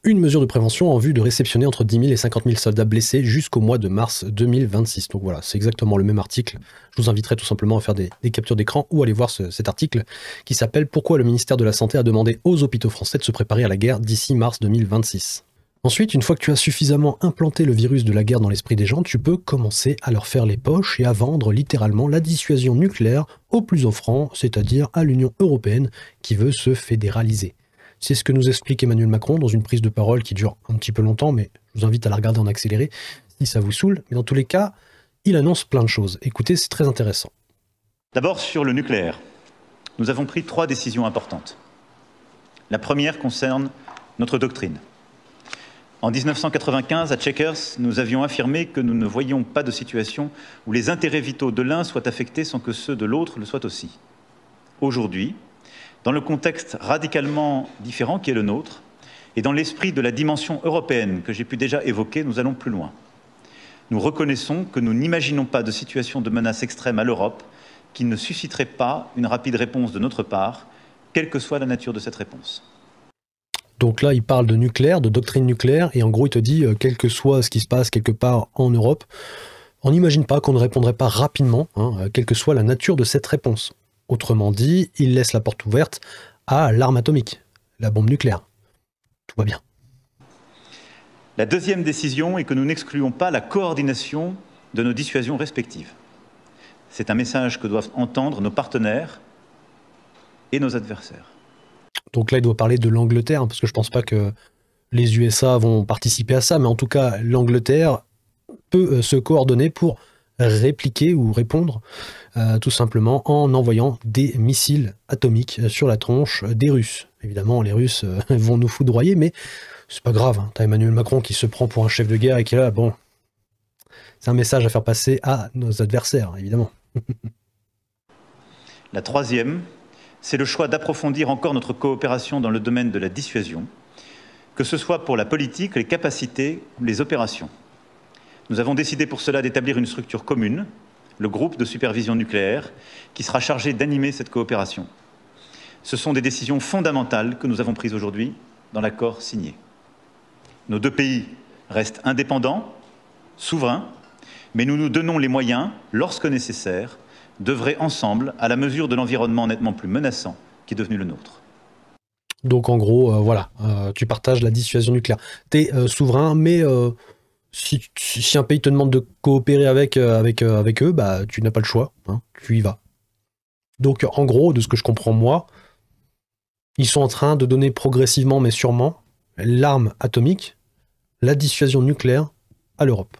Une mesure de prévention en vue de réceptionner entre 10 000 et 50 000 soldats blessés jusqu'au mois de mars 2026. Donc voilà, c'est exactement le même article. Je vous inviterai tout simplement à faire des captures d'écran ou aller voir cet article qui s'appelle « Pourquoi le ministère de la Santé a demandé aux hôpitaux français de se préparer à la guerre d'ici mars 2026 ». Ensuite, une fois que tu as suffisamment implanté le virus de la guerre dans l'esprit des gens, tu peux commencer à leur faire les poches et à vendre littéralement la dissuasion nucléaire aux plus offrants, c'est-à-dire à l'Union européenne qui veut se fédéraliser. C'est ce que nous explique Emmanuel Macron dans une prise de parole qui dure un petit peu longtemps, mais je vous invite à la regarder en accéléré si ça vous saoule. Mais dans tous les cas, il annonce plein de choses. Écoutez, c'est très intéressant. D'abord, sur le nucléaire, nous avons pris 3 décisions importantes. La première concerne notre doctrine. En 1995, à Chequers, nous avions affirmé que nous ne voyions pas de situation où les intérêts vitaux de l'un soient affectés sans que ceux de l'autre le soient aussi. Aujourd'hui, dans le contexte radicalement différent qui est le nôtre, et dans l'esprit de la dimension européenne que j'ai pu déjà évoquer, nous allons plus loin. Nous reconnaissons que nous n'imaginons pas de situation de menace extrême à l'Europe qui ne susciterait pas une rapide réponse de notre part, quelle que soit la nature de cette réponse. Donc là, il parle de nucléaire, de doctrine nucléaire, et en gros, il te dit, quel que soit ce qui se passe quelque part en Europe, on n'imagine pas qu'on ne répondrait pas rapidement, hein, quelle que soit la nature de cette réponse. Autrement dit, il laisse la porte ouverte à l'arme atomique, la bombe nucléaire. Tout va bien. La deuxième décision est que nous n'excluons pas la coordination de nos dissuasions respectives. C'est un message que doivent entendre nos partenaires et nos adversaires. Donc là, il doit parler de l'Angleterre, parce que je pense pas que les USA vont participer à ça, mais en tout cas, l'Angleterre peut se coordonner pour répliquer ou répondre tout simplement en envoyant des missiles atomiques sur la tronche des Russes. Évidemment, les Russes vont nous foudroyer, mais c'est pas grave. Hein. T'as Emmanuel Macron qui se prend pour un chef de guerre et qui est là, bon, c'est un message à faire passer à nos adversaires, évidemment. La troisième, c'est le choix d'approfondir encore notre coopération dans le domaine de la dissuasion, que ce soit pour la politique, les capacités ou les opérations. Nous avons décidé pour cela d'établir une structure commune, le groupe de supervision nucléaire, qui sera chargé d'animer cette coopération. Ce sont des décisions fondamentales que nous avons prises aujourd'hui dans l'accord signé. Nos deux pays restent indépendants, souverains, mais nous nous donnons les moyens, lorsque nécessaire, d'œuvrer ensemble à la mesure de l'environnement nettement plus menaçant qui est devenu le nôtre. Donc en gros, voilà, tu partages la dissuasion nucléaire. T'es souverain, mais si un pays te demande de coopérer avec eux, bah tu n'as pas le choix, hein, tu y vas. Donc en gros, de ce que je comprends moi, ils sont en train de donner progressivement, mais sûrement, l'arme atomique, la dissuasion nucléaire à l'Europe.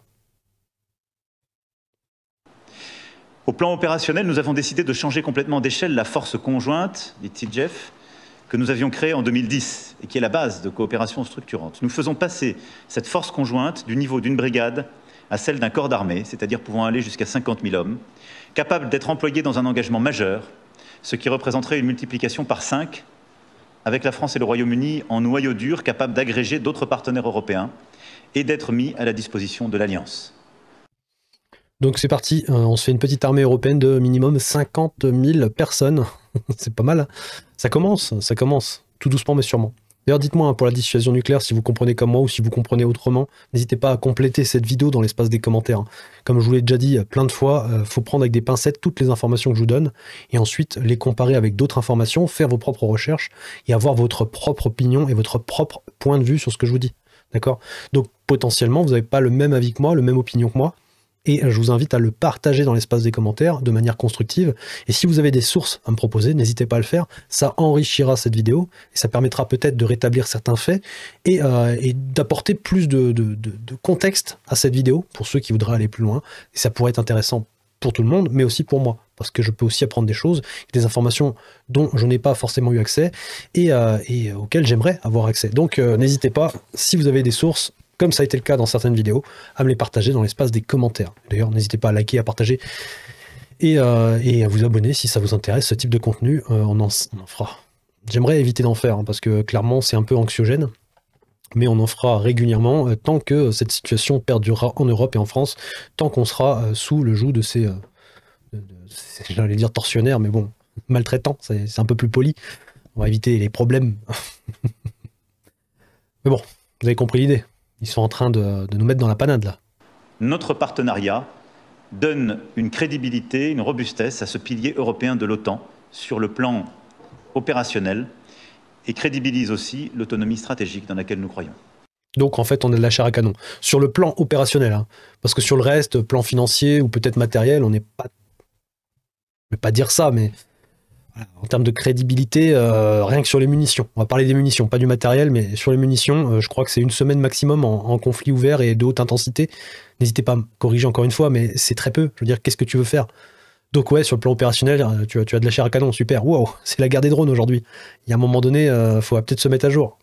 Au plan opérationnel, nous avons décidé de changer complètement d'échelle la force conjointe, dit Jeff, que nous avions créée en 2010 et qui est la base de coopération structurante. Nous faisons passer cette force conjointe du niveau d'une brigade à celle d'un corps d'armée, c'est-à-dire pouvant aller jusqu'à 50 000 hommes, capables d'être employés dans un engagement majeur, ce qui représenterait une multiplication par 5 avec la France et le Royaume-Uni en noyau dur, capable d'agréger d'autres partenaires européens et d'être mis à la disposition de l'Alliance. Donc c'est parti, on se fait une petite armée européenne de minimum 50 000 personnes. C'est pas mal, hein. Ça commence, tout doucement mais sûrement. D'ailleurs dites-moi hein, pour la dissuasion nucléaire si vous comprenez comme moi ou si vous comprenez autrement, n'hésitez pas à compléter cette vidéo dans l'espace des commentaires. Hein. Comme je vous l'ai déjà dit plein de fois, faut prendre avec des pincettes toutes les informations que je vous donne et ensuite les comparer avec d'autres informations, faire vos propres recherches et avoir votre propre opinion et votre propre point de vue sur ce que je vous dis. D'accord? Donc potentiellement vous n'avez pas le même avis que moi, le même opinion que moi. Et je vous invite à le partager dans l'espace des commentaires de manière constructive. Et si vous avez des sources à me proposer, n'hésitez pas à le faire. Ça enrichira cette vidéo et ça permettra peut-être de rétablir certains faits et d'apporter plus de contexte à cette vidéo pour ceux qui voudraient aller plus loin. Et ça pourrait être intéressant pour tout le monde, mais aussi pour moi, parce que je peux aussi apprendre des choses, des informations dont je n'ai pas forcément eu accès et auxquelles j'aimerais avoir accès. Donc n'hésitez pas, si vous avez des sources, comme ça a été le cas dans certaines vidéos, à me les partager dans l'espace des commentaires. D'ailleurs, n'hésitez pas à liker, à partager et à vous abonner si ça vous intéresse, ce type de contenu, on en fera. J'aimerais éviter d'en faire, hein, parce que clairement, c'est un peu anxiogène, mais on en fera régulièrement tant que cette situation perdurera en Europe et en France, tant qu'on sera sous le joug de ces, j'allais dire tortionnaires, mais bon, maltraitants, c'est un peu plus poli. On va éviter les problèmes. Mais bon, vous avez compris l'idée. Ils sont en train de nous mettre dans la panade, là. Notre partenariat donne une crédibilité, une robustesse à ce pilier européen de l'OTAN sur le plan opérationnel et crédibilise aussi l'autonomie stratégique dans laquelle nous croyons. Donc en fait, on a de la chair à canon. Sur le plan opérationnel, hein, parce que sur le reste, plan financier ou peut-être matériel, on n'est pas... Je ne vais pas dire ça, mais... En termes de crédibilité, rien que sur les munitions. On va parler des munitions, pas du matériel, mais sur les munitions, je crois que c'est une semaine maximum en conflit ouvert et de haute intensité. N'hésitez pas à me corriger encore une fois, mais c'est très peu. Je veux dire, qu'est-ce que tu veux faire? Donc ouais, sur le plan opérationnel, tu as de la chair à canon, super. Wow, c'est la guerre des drones aujourd'hui. Il y a un moment donné, il faut peut-être se mettre à jour.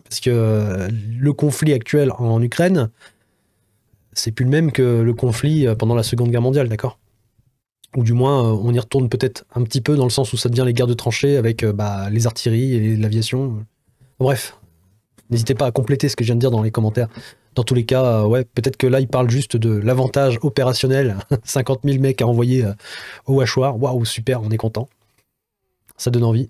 Parce que le conflit actuel en Ukraine, c'est plus le même que le conflit pendant la Seconde Guerre mondiale, d'accord? Ou du moins, on y retourne peut-être un petit peu dans le sens où ça devient les guerres de tranchées avec les artilleries et l'aviation. Bref, N'hésitez pas à compléter ce que je viens de dire dans les commentaires. Dans tous les cas, ouais, peut-être que là, il parle juste de l'avantage opérationnel. 50 000 mecs à envoyer au hachoir. Waouh, super, on est content. Ça donne envie.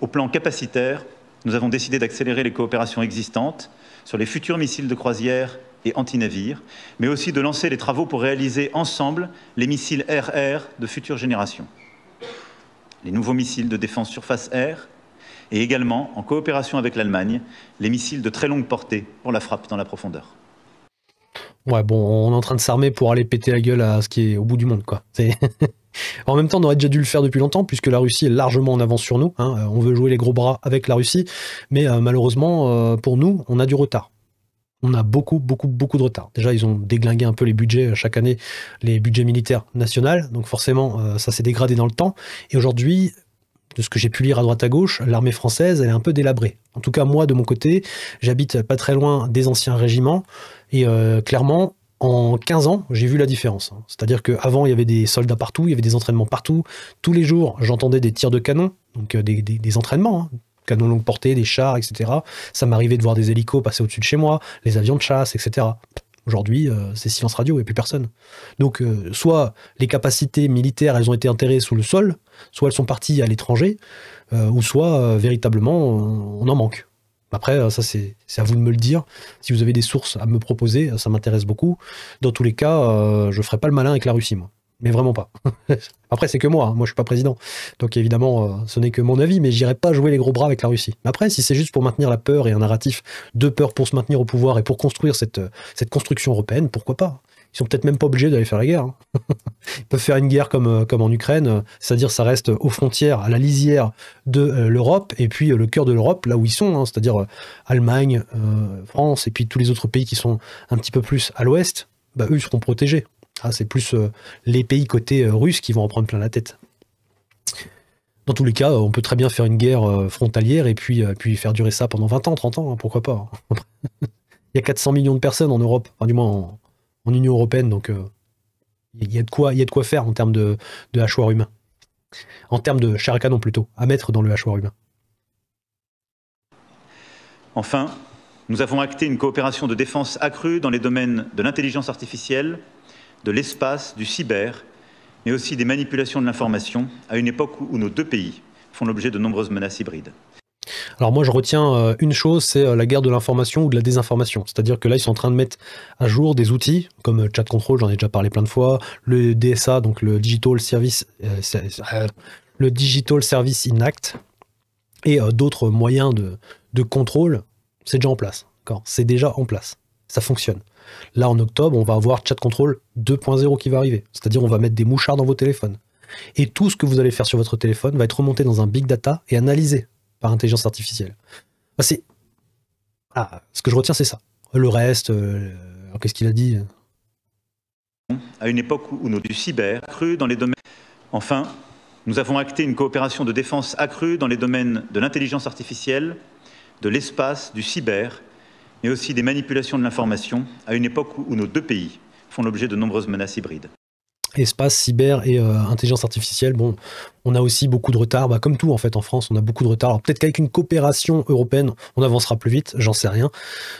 Au plan capacitaire, nous avons décidé d'accélérer les coopérations existantes sur les futurs missiles de croisière et anti-navires, mais aussi de lancer les travaux pour réaliser ensemble les missiles air-air de future génération. Les nouveaux missiles de défense surface-air et également, en coopération avec l'Allemagne, les missiles de très longue portée pour la frappe dans la profondeur. Ouais, bon, on est en train de s'armer pour aller péter la gueule à ce qui est au bout du monde, quoi. En même temps, on aurait déjà dû le faire depuis longtemps, puisque la Russie est largement en avance sur nous. Hein. On veut jouer les gros bras avec la Russie, mais malheureusement, pour nous, on a du retard. On a beaucoup de retard. Déjà, ils ont déglingué un peu les budgets chaque année, les budgets militaires nationaux, donc forcément, ça s'est dégradé dans le temps. Et aujourd'hui, de ce que j'ai pu lire à droite à gauche, l'armée française, elle est un peu délabrée. En tout cas, moi, de mon côté, j'habite pas très loin des anciens régiments, et clairement, en 15 ans, j'ai vu la différence. C'est-à-dire qu'avant, il y avait des soldats partout, il y avait des entraînements partout. Tous les jours, j'entendais des tirs de canon, donc des entraînements, hein. Canons longue portée, des chars, etc. Ça m'arrivait de voir des hélicos passer au-dessus de chez moi, les avions de chasse, etc. Aujourd'hui, c'est silence radio, il n'y a plus personne. Donc, soit les capacités militaires, elles ont été enterrées sous le sol, soit elles sont parties à l'étranger, ou soit, véritablement, on en manque. Après, ça, c'est à vous de me le dire. Si vous avez des sources à me proposer, ça m'intéresse beaucoup. Dans tous les cas, je ne ferai pas le malin avec la Russie, moi. Mais vraiment pas. Après, c'est que moi. Moi, je suis pas président. Donc, évidemment, ce n'est que mon avis, mais j'irai pas jouer les gros bras avec la Russie. Mais après, si c'est juste pour maintenir la peur et un narratif de peur pour se maintenir au pouvoir et pour construire cette construction européenne, pourquoi pas? Ils sont peut-être même pas obligés d'aller faire la guerre. Hein. Ils peuvent faire une guerre comme en Ukraine, c'est-à-dire ça reste aux frontières, à la lisière de l'Europe, et puis le cœur de l'Europe, là où ils sont, hein, c'est-à-dire Allemagne, France, et puis tous les autres pays qui sont un petit peu plus à l'ouest, bah, eux, ils seront protégés. Ah, c'est plus les pays côté russe qui vont en prendre plein la tête. Dans tous les cas, on peut très bien faire une guerre frontalière et puis faire durer ça pendant 20 ans, 30 ans, hein, pourquoi pas. Il y a 400 millions de personnes en Europe, enfin du moins en Union Européenne, donc il y a de quoi faire en termes de hachoir humain. En termes de chair à canon plutôt, à mettre dans le hachoir humain. Enfin, nous avons acté une coopération de défense accrue dans les domaines de l'intelligence artificielle, de l'espace, du cyber, mais aussi des manipulations de l'information, à une époque où nos deux pays font l'objet de nombreuses menaces hybrides. Alors moi je retiens une chose, c'est la guerre de l'information ou de la désinformation. C'est-à-dire que là ils sont en train de mettre à jour des outils comme Chat Control, j'en ai déjà parlé plein de fois, le DSA, donc le Digital Service in Act, et d'autres moyens de contrôle, c'est déjà en place. C'est déjà en place, ça fonctionne. Là, en octobre, on va avoir Chat Control 2.0 qui va arriver. C'est-à-dire, on va mettre des mouchards dans vos téléphones. Et tout ce que vous allez faire sur votre téléphone va être remonté dans un big data et analysé par intelligence artificielle. Bah, ce que je retiens, c'est ça. Le reste, qu'est-ce qu'il a dit? À une époque où du cyber accru dans les domaines... Enfin, nous avons acté une coopération de défense accrue dans les domaines de l'intelligence artificielle, de l'espace, du cyber, mais aussi des manipulations de l'information, à une époque où nos deux pays font l'objet de nombreuses menaces hybrides. Espace, cyber et intelligence artificielle, bon, on a aussi beaucoup de retard, bah, comme tout en fait en France, on a beaucoup de retard. Alors peut-être qu'avec une coopération européenne, on avancera plus vite, j'en sais rien.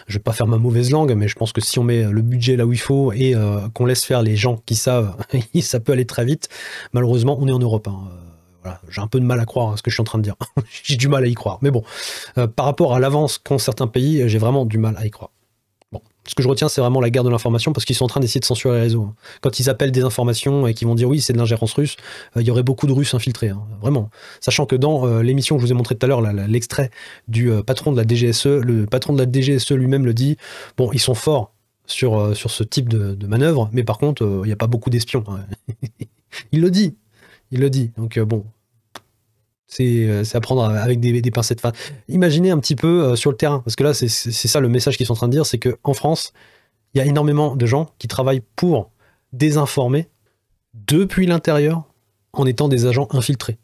Je vais pas faire ma mauvaise langue, mais je pense que si on met le budget là où il faut et qu'on laisse faire les gens qui savent, ça peut aller très vite. Malheureusement, on est en Europe, hein. Voilà, j'ai un peu de mal à croire à ce que je suis en train de dire. J'ai du mal à y croire. Mais bon, par rapport à l'avance qu'ont certains pays, j'ai vraiment du mal à y croire. Bon, ce que je retiens, c'est vraiment la guerre de l'information parce qu'ils sont en train d'essayer de censurer les réseaux. Quand ils appellent des informations et qu'ils vont dire oui, c'est de l'ingérence russe, il y aurait beaucoup de Russes infiltrés. Hein, vraiment. Sachant que dans l'émission que je vous ai montré tout à l'heure, l'extrait du patron de la DGSE, le patron de la DGSE lui-même le dit, bon, ils sont forts sur ce type de manœuvre, mais par contre, il n'y a pas beaucoup d'espions. Hein. Il le dit. Donc bon. C'est à prendre avec des pincettes. Enfin, imaginez un petit peu sur le terrain, parce que là, c'est ça le message qu'ils sont en train de dire, c'est qu'en France, il y a énormément de gens qui travaillent pour désinformer depuis l'intérieur en étant des agents infiltrés.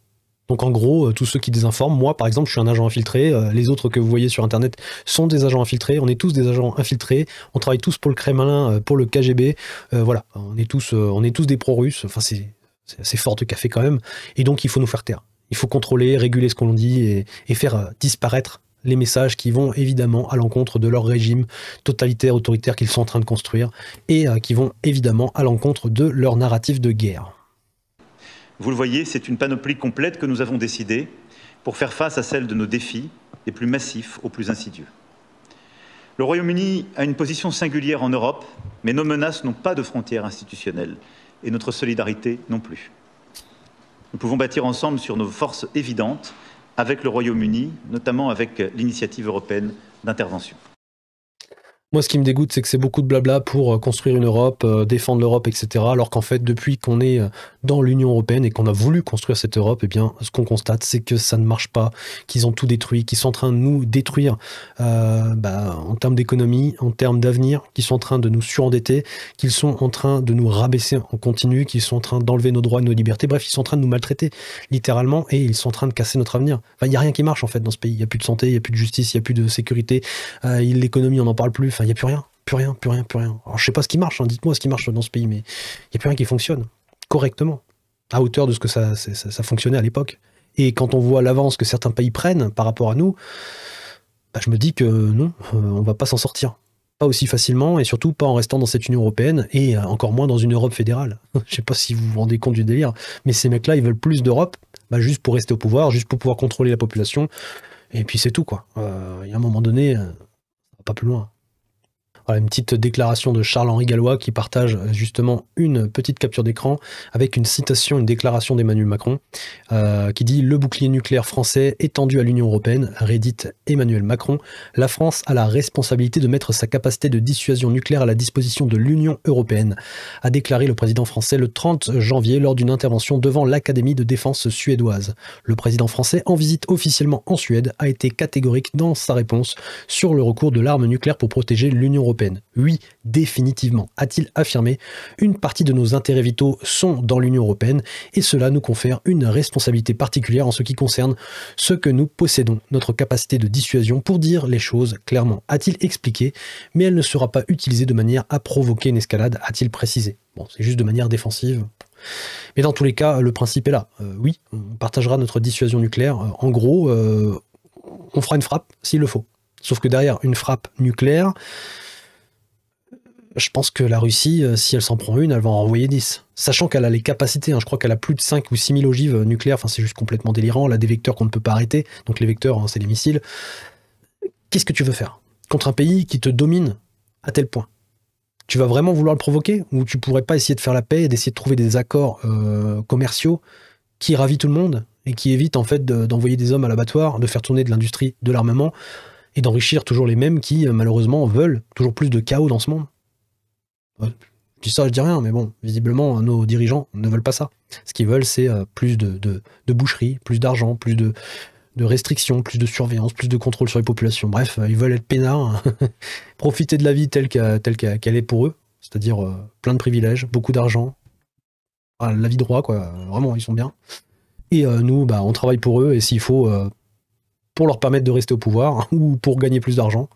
Donc en gros, tous ceux qui désinforment, moi par exemple, je suis un agent infiltré, les autres que vous voyez sur Internet sont des agents infiltrés, on est tous des agents infiltrés, on travaille tous pour le Kremlin, pour le KGB, voilà, on est tous des pro-russes, enfin c'est assez fort de café quand même, et donc il faut nous faire taire. Il faut contrôler, réguler ce qu'on dit et faire disparaître les messages qui vont évidemment à l'encontre de leur régime totalitaire, autoritaire qu'ils sont en train de construire, et qui vont évidemment à l'encontre de leur narratif de guerre. Vous le voyez, c'est une panoplie complète que nous avons décidée pour faire face à celle de nos défis, les plus massifs aux plus insidieux. Le Royaume-Uni a une position singulière en Europe, mais nos menaces n'ont pas de frontières institutionnelles, et notre solidarité non plus. Nous pouvons bâtir ensemble sur nos forces évidentes avec le Royaume-Uni, notamment avec l'initiative européenne d'intervention. Moi, ce qui me dégoûte, c'est que c'est beaucoup de blabla pour construire une Europe, défendre l'Europe, etc. Alors qu'en fait, depuis qu'on est dans l'Union européenne et qu'on a voulu construire cette Europe, eh bien, ce qu'on constate, c'est que ça ne marche pas, qu'ils ont tout détruit, qu'ils sont en train de nous détruire en termes d'économie, en termes d'avenir, qu'ils sont en train de nous surendetter, qu'ils sont en train de nous rabaisser en continu, qu'ils sont en train d'enlever nos droits et nos libertés. Bref, ils sont en train de nous maltraiter, littéralement, et ils sont en train de casser notre avenir. Enfin, il n'y a rien qui marche, en fait, dans ce pays. Il n'y a plus de santé, il n'y a plus de justice, il n'y a plus de sécurité. L'économie, on n'en parle plus. Enfin, il n'y a plus rien. Plus rien. Alors, je sais pas ce qui marche, hein, dites-moi ce qui marche dans ce pays, mais il n'y a plus rien qui fonctionne correctement, à hauteur de ce que ça fonctionnait à l'époque. Et quand on voit l'avance que certains pays prennent par rapport à nous, je me dis que non, on va pas s'en sortir. Pas aussi facilement, et surtout pas en restant dans cette Union européenne, et encore moins dans une Europe fédérale. Je sais pas si vous vous rendez compte du délire, mais ces mecs-là, ils veulent plus d'Europe, juste pour rester au pouvoir, juste pour pouvoir contrôler la population, et puis c'est tout, quoi. Il y a un moment donné, ça va pas plus loin. Voilà, une petite déclaration de Charles-Henri Gallois qui partage justement une petite capture d'écran avec une citation, une déclaration d'Emmanuel Macron qui dit « Le bouclier nucléaire français étendu à l'Union européenne », rédite Emmanuel Macron, « La France a la responsabilité de mettre sa capacité de dissuasion nucléaire à la disposition de l'Union européenne », a déclaré le président français le 30 janvier lors d'une intervention devant l'Académie de défense suédoise. Le président français, en visite officiellement en Suède, a été catégorique dans sa réponse sur le recours de l'arme nucléaire pour protéger l'Union européenne. Oui, définitivement, a-t-il affirmé, une partie de nos intérêts vitaux sont dans l'Union européenne et cela nous confère une responsabilité particulière en ce qui concerne ce que nous possédons, notre capacité de dissuasion pour dire les choses clairement, a-t-il expliqué, mais elle ne sera pas utilisée de manière à provoquer une escalade, a-t-il précisé. Bon, c'est juste de manière défensive. Mais dans tous les cas, le principe est là. Oui, on partagera notre dissuasion nucléaire. En gros, on fera une frappe s'il le faut. Sauf que derrière une frappe nucléaire, je pense que la Russie, si elle s'en prend une, elle va en renvoyer 10. Sachant qu'elle a les capacités, je crois qu'elle a plus de 5 ou 6 000 ogives nucléaires, enfin c'est juste complètement délirant, elle a des vecteurs qu'on ne peut pas arrêter, donc les vecteurs, c'est les missiles. Qu'est-ce que tu veux faire contre un pays qui te domine à tel point? Tu vas vraiment vouloir le provoquer? Ou tu pourrais pas essayer de faire la paix et d'essayer de trouver des accords commerciaux qui ravit tout le monde et qui évitent en fait d'envoyer des hommes à l'abattoir, de faire tourner de l'industrie de l'armement et d'enrichir toujours les mêmes qui, malheureusement, veulent toujours plus de chaos dans ce monde? Je dis ça, je dis rien, mais bon, visiblement, nos dirigeants ne veulent pas ça. Ce qu'ils veulent, c'est plus de boucherie, plus d'argent, plus de restrictions, plus de surveillance, plus de contrôle sur les populations. Bref, ils veulent être peinards, profiter de la vie telle qu'elle est pour eux, c'est-à-dire plein de privilèges, beaucoup d'argent, la vie droit, quoi. Vraiment, ils sont bien. Et nous, on travaille pour eux, et s'il faut, pour leur permettre de rester au pouvoir, ou pour gagner plus d'argent,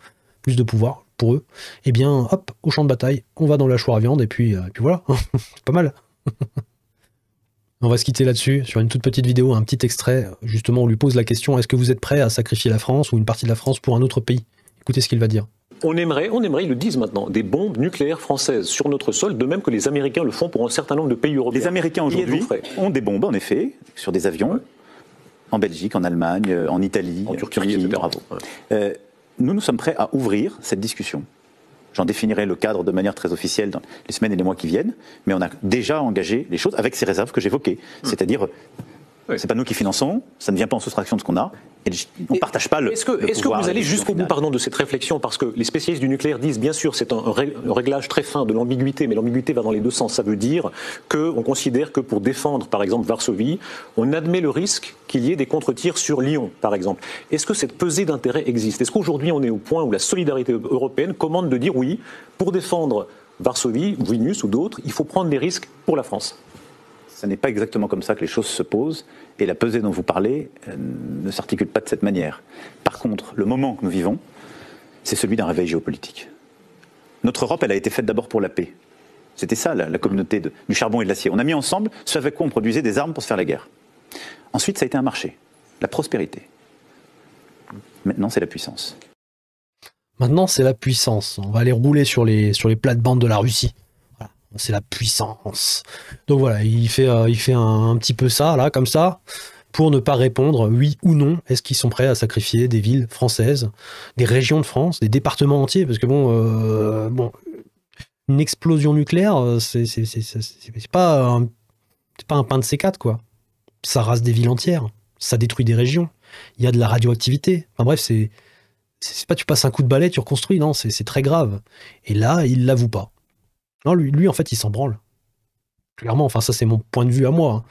plus de pouvoir, pour eux, eh bien, hop, au champ de bataille, on va dans la choire à viande, et puis voilà, c'est pas mal. On va se quitter là-dessus, sur une toute petite vidéo, un petit extrait, justement, on lui pose la question, est-ce que vous êtes prêt à sacrifier la France, ou une partie de la France, pour un autre pays? Écoutez ce qu'il va dire. On aimerait, ils le disent maintenant, des bombes nucléaires françaises sur notre sol, de même que les Américains le font pour un certain nombre de pays européens. Les Américains aujourd'hui ont des bombes, en effet, sur des avions, en Belgique, en Allemagne, en Italie, en Turquie, etc. Bravo. Nous sommes prêts à ouvrir cette discussion. J'en définirai le cadre de manière très officielle dans les semaines et les mois qui viennent, mais on a déjà engagé les choses avec ces réserves que j'évoquais. C'est-à-dire, c'est pas nous qui finançons, ça ne vient pas en soustraction de ce qu'on a, et on ne partage pas le Est-ce que vous allez jusqu'au bout de cette réflexion? Parce que les spécialistes du nucléaire disent, bien sûr, c'est un réglage très fin de l'ambiguïté, mais l'ambiguïté va dans les deux sens. Ça veut dire qu'on considère que pour défendre, par exemple, Varsovie, on admet le risque qu'il y ait des contre-tirs sur Lyon, par exemple. Est-ce que cette pesée d'intérêt existe? Est-ce qu'aujourd'hui, on est au point où la solidarité européenne commande de dire, oui, pour défendre Varsovie, Vilnius ou d'autres, il faut prendre des risques pour la France? Ce n'est pas exactement comme ça que les choses se posent, et la pesée dont vous parlez ne s'articule pas de cette manière. Par contre, le moment que nous vivons, c'est celui d'un réveil géopolitique. Notre Europe, elle a été faite d'abord pour la paix. C'était ça, la communauté du charbon et de l'acier. On a mis ensemble ce avec quoi on produisait des armes pour se faire la guerre. Ensuite, ça a été un marché, la prospérité. Maintenant, c'est la puissance. Maintenant, c'est la puissance. On va aller rouler sur les plates-bandes de la Russie. Voilà. C'est la puissance. Donc voilà, il fait un petit peu ça, là, comme ça, pour ne pas répondre oui ou non. Est-ce qu'ils sont prêts à sacrifier des villes françaises, des régions de France, des départements entiers? Parce que bon, une explosion nucléaire, c'est pas un pain de C4, quoi. Ça rase des villes entières, ça détruit des régions, il y a de la radioactivité. Enfin bref, c'est pas tu passes un coup de balai, tu reconstruis, non, c'est très grave. Et là, il l'avoue pas. Non, lui, en fait, il s'en branle. Clairement, enfin, ça, c'est mon point de vue à moi. Hein.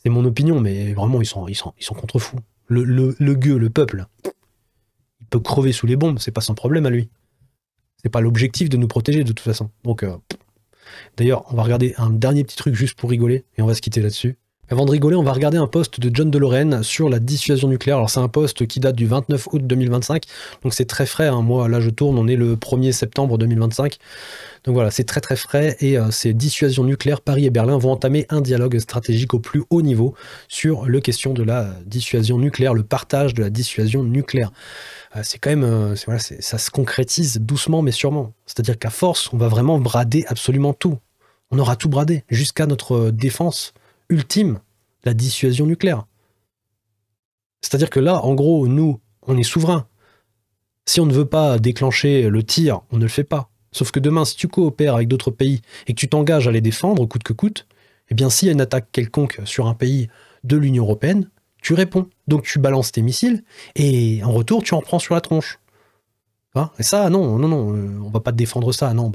C'est mon opinion, mais vraiment, ils sont contre-fous. Le gueux, le peuple, il peut crever sous les bombes, c'est pas son problème à lui. C'est pas l'objectif de nous protéger, de toute façon. Donc, d'ailleurs, on va regarder un dernier petit truc juste pour rigoler, et on va se quitter là-dessus. Avant de rigoler, on va regarder un post de John DeLorean sur la dissuasion nucléaire. Alors c'est un post qui date du 29 août 2025, donc c'est très frais. Hein. Moi, là, je tourne, on est le 1er septembre 2025. Donc voilà, c'est très très frais, et ces dissuasions nucléaires, Paris et Berlin vont entamer un dialogue stratégique au plus haut niveau sur le question de la dissuasion nucléaire, le partage de la dissuasion nucléaire. C'est quand même, ça se concrétise doucement mais sûrement. C'est-à-dire qu'à force, on va vraiment brader absolument tout. On aura tout bradé, jusqu'à notre défense ultime, la dissuasion nucléaire. C'est-à-dire que là, en gros, nous, on est souverains. Si on ne veut pas déclencher le tir, on ne le fait pas. Sauf que demain, si tu coopères avec d'autres pays et que tu t'engages à les défendre, coûte que coûte, eh bien, s'il y a une attaque quelconque sur un pays de l'Union européenne, tu réponds. Donc tu balances tes missiles et en retour, tu en prends sur la tronche. Hein, et ça, non, on va pas te défendre ça. Non,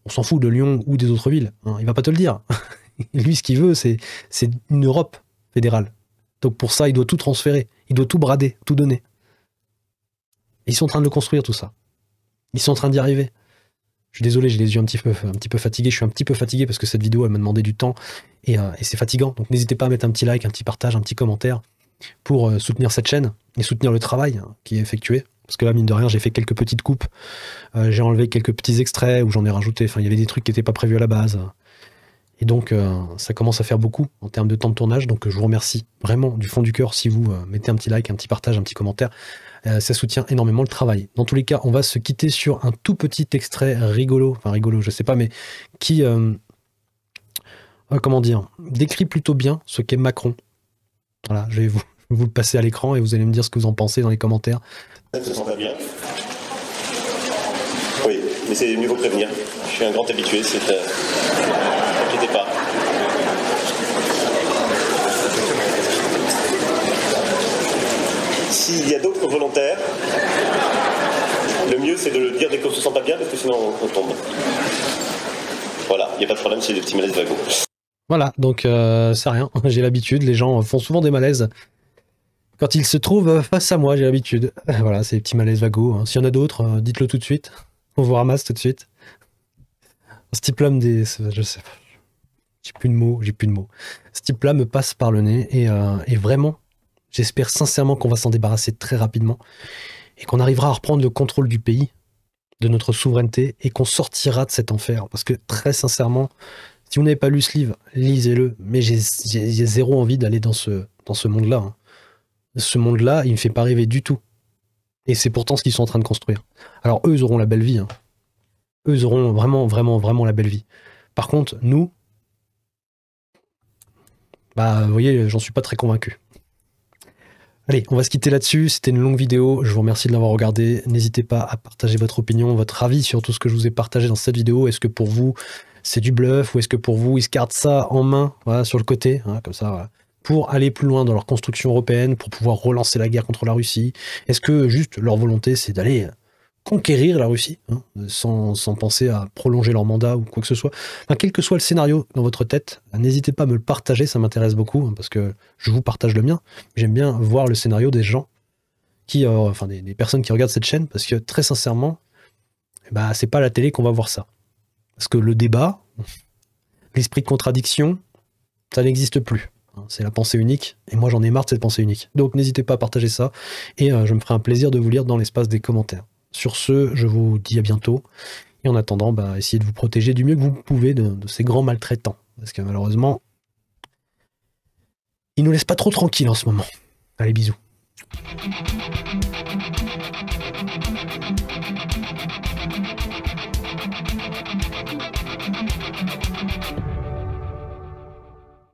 on s'en fout de Lyon ou des autres villes. Hein, il va pas te le dire. Lui, ce qu'il veut, c'est une Europe fédérale. Donc pour ça, il doit tout transférer. Il doit tout brader, tout donner. Et ils sont en train de le construire, tout ça. Ils sont en train d'y arriver. Je suis désolé, j'ai les yeux un petit peu fatigués. Je suis un petit peu fatigué parce que cette vidéo, elle m'a demandé du temps. Et c'est fatigant. Donc n'hésitez pas à mettre un petit like, un petit partage, un petit commentaire pour soutenir cette chaîne et soutenir le travail qui est effectué. Parce que là, mine de rien, j'ai fait quelques petites coupes. J'ai enlevé quelques petits extraits où j'en ai rajouté. Enfin, il y avait des trucs qui n'étaient pas prévus à la base. Et donc, ça commence à faire beaucoup en termes de temps de tournage. Donc, je vous remercie vraiment du fond du cœur si vous mettez un petit like, un petit partage, un petit commentaire. Ça soutient énormément le travail. Dans tous les cas, on va se quitter sur un tout petit extrait rigolo. Enfin, rigolo, je sais pas, mais qui, comment dire, décrit plutôt bien ce qu'est Macron. Voilà, je vais vous le passer à l'écran et vous allez me dire ce que vous en pensez dans les commentaires. Ça se sent pas bien. Oui, mais c'est mieux vaut prévenir. Je suis un grand habitué, c'est... N'inquiétez pas. S'il y a d'autres volontaires, le mieux c'est de le dire dès qu'on se sent pas bien, parce que sinon on tombe. Voilà, il n'y a pas de problème, c'est des petits malaises vagos. Voilà, donc c'est rien, j'ai l'habitude, les gens font souvent des malaises. Quand ils se trouvent face à moi, j'ai l'habitude. Voilà, c'est des petits malaises vagos. Hein. S'il y en a d'autres, dites-le tout de suite. On vous ramasse tout de suite. Ce type-là je sais pas. J'ai plus de mots. Ce type-là me passe par le nez et vraiment, j'espère sincèrement qu'on va s'en débarrasser très rapidement et qu'on arrivera à reprendre le contrôle du pays, de notre souveraineté et qu'on sortira de cet enfer. Parce que très sincèrement, si vous n'avez pas lu ce livre, lisez-le. Mais j'ai zéro envie d'aller dans ce monde-là. Hein. Ce monde-là, il me fait pas rêver du tout. Et c'est pourtant ce qu'ils sont en train de construire. Alors eux, ils auront la belle vie. Hein. Eux, ils auront vraiment la belle vie. Par contre, nous, vous voyez, j'en suis pas très convaincu. Allez, on va se quitter là-dessus. C'était une longue vidéo. Je vous remercie de l'avoir regardé. N'hésitez pas à partager votre opinion, votre avis sur tout ce que je vous ai partagé dans cette vidéo. Est-ce que pour vous, c'est du bluff ou est-ce que pour vous, ils se gardent ça en main, voilà, sur le côté, hein, comme ça, voilà, pour aller plus loin dans leur construction européenne, pour pouvoir relancer la guerre contre la Russie? Est-ce que juste leur volonté, c'est d'aller conquérir la Russie, hein, sans penser à prolonger leur mandat ou quoi que ce soit? Enfin, quel que soit le scénario dans votre tête, n'hésitez pas à me le partager, ça m'intéresse beaucoup, hein, parce que je vous partage le mien. J'aime bien voir le scénario des gens, des personnes qui regardent cette chaîne, parce que très sincèrement, c'est pas à la télé qu'on va voir ça. Parce que le débat, l'esprit de contradiction, ça n'existe plus. C'est la pensée unique, et moi j'en ai marre de cette pensée unique. Donc n'hésitez pas à partager ça, et je me ferai un plaisir de vous lire dans l'espace des commentaires. Sur ce, je vous dis à bientôt, et en attendant, essayez de vous protéger du mieux que vous pouvez de ces grands maltraitants, parce que malheureusement, ils nous laissent pas trop tranquilles en ce moment. Allez, bisous.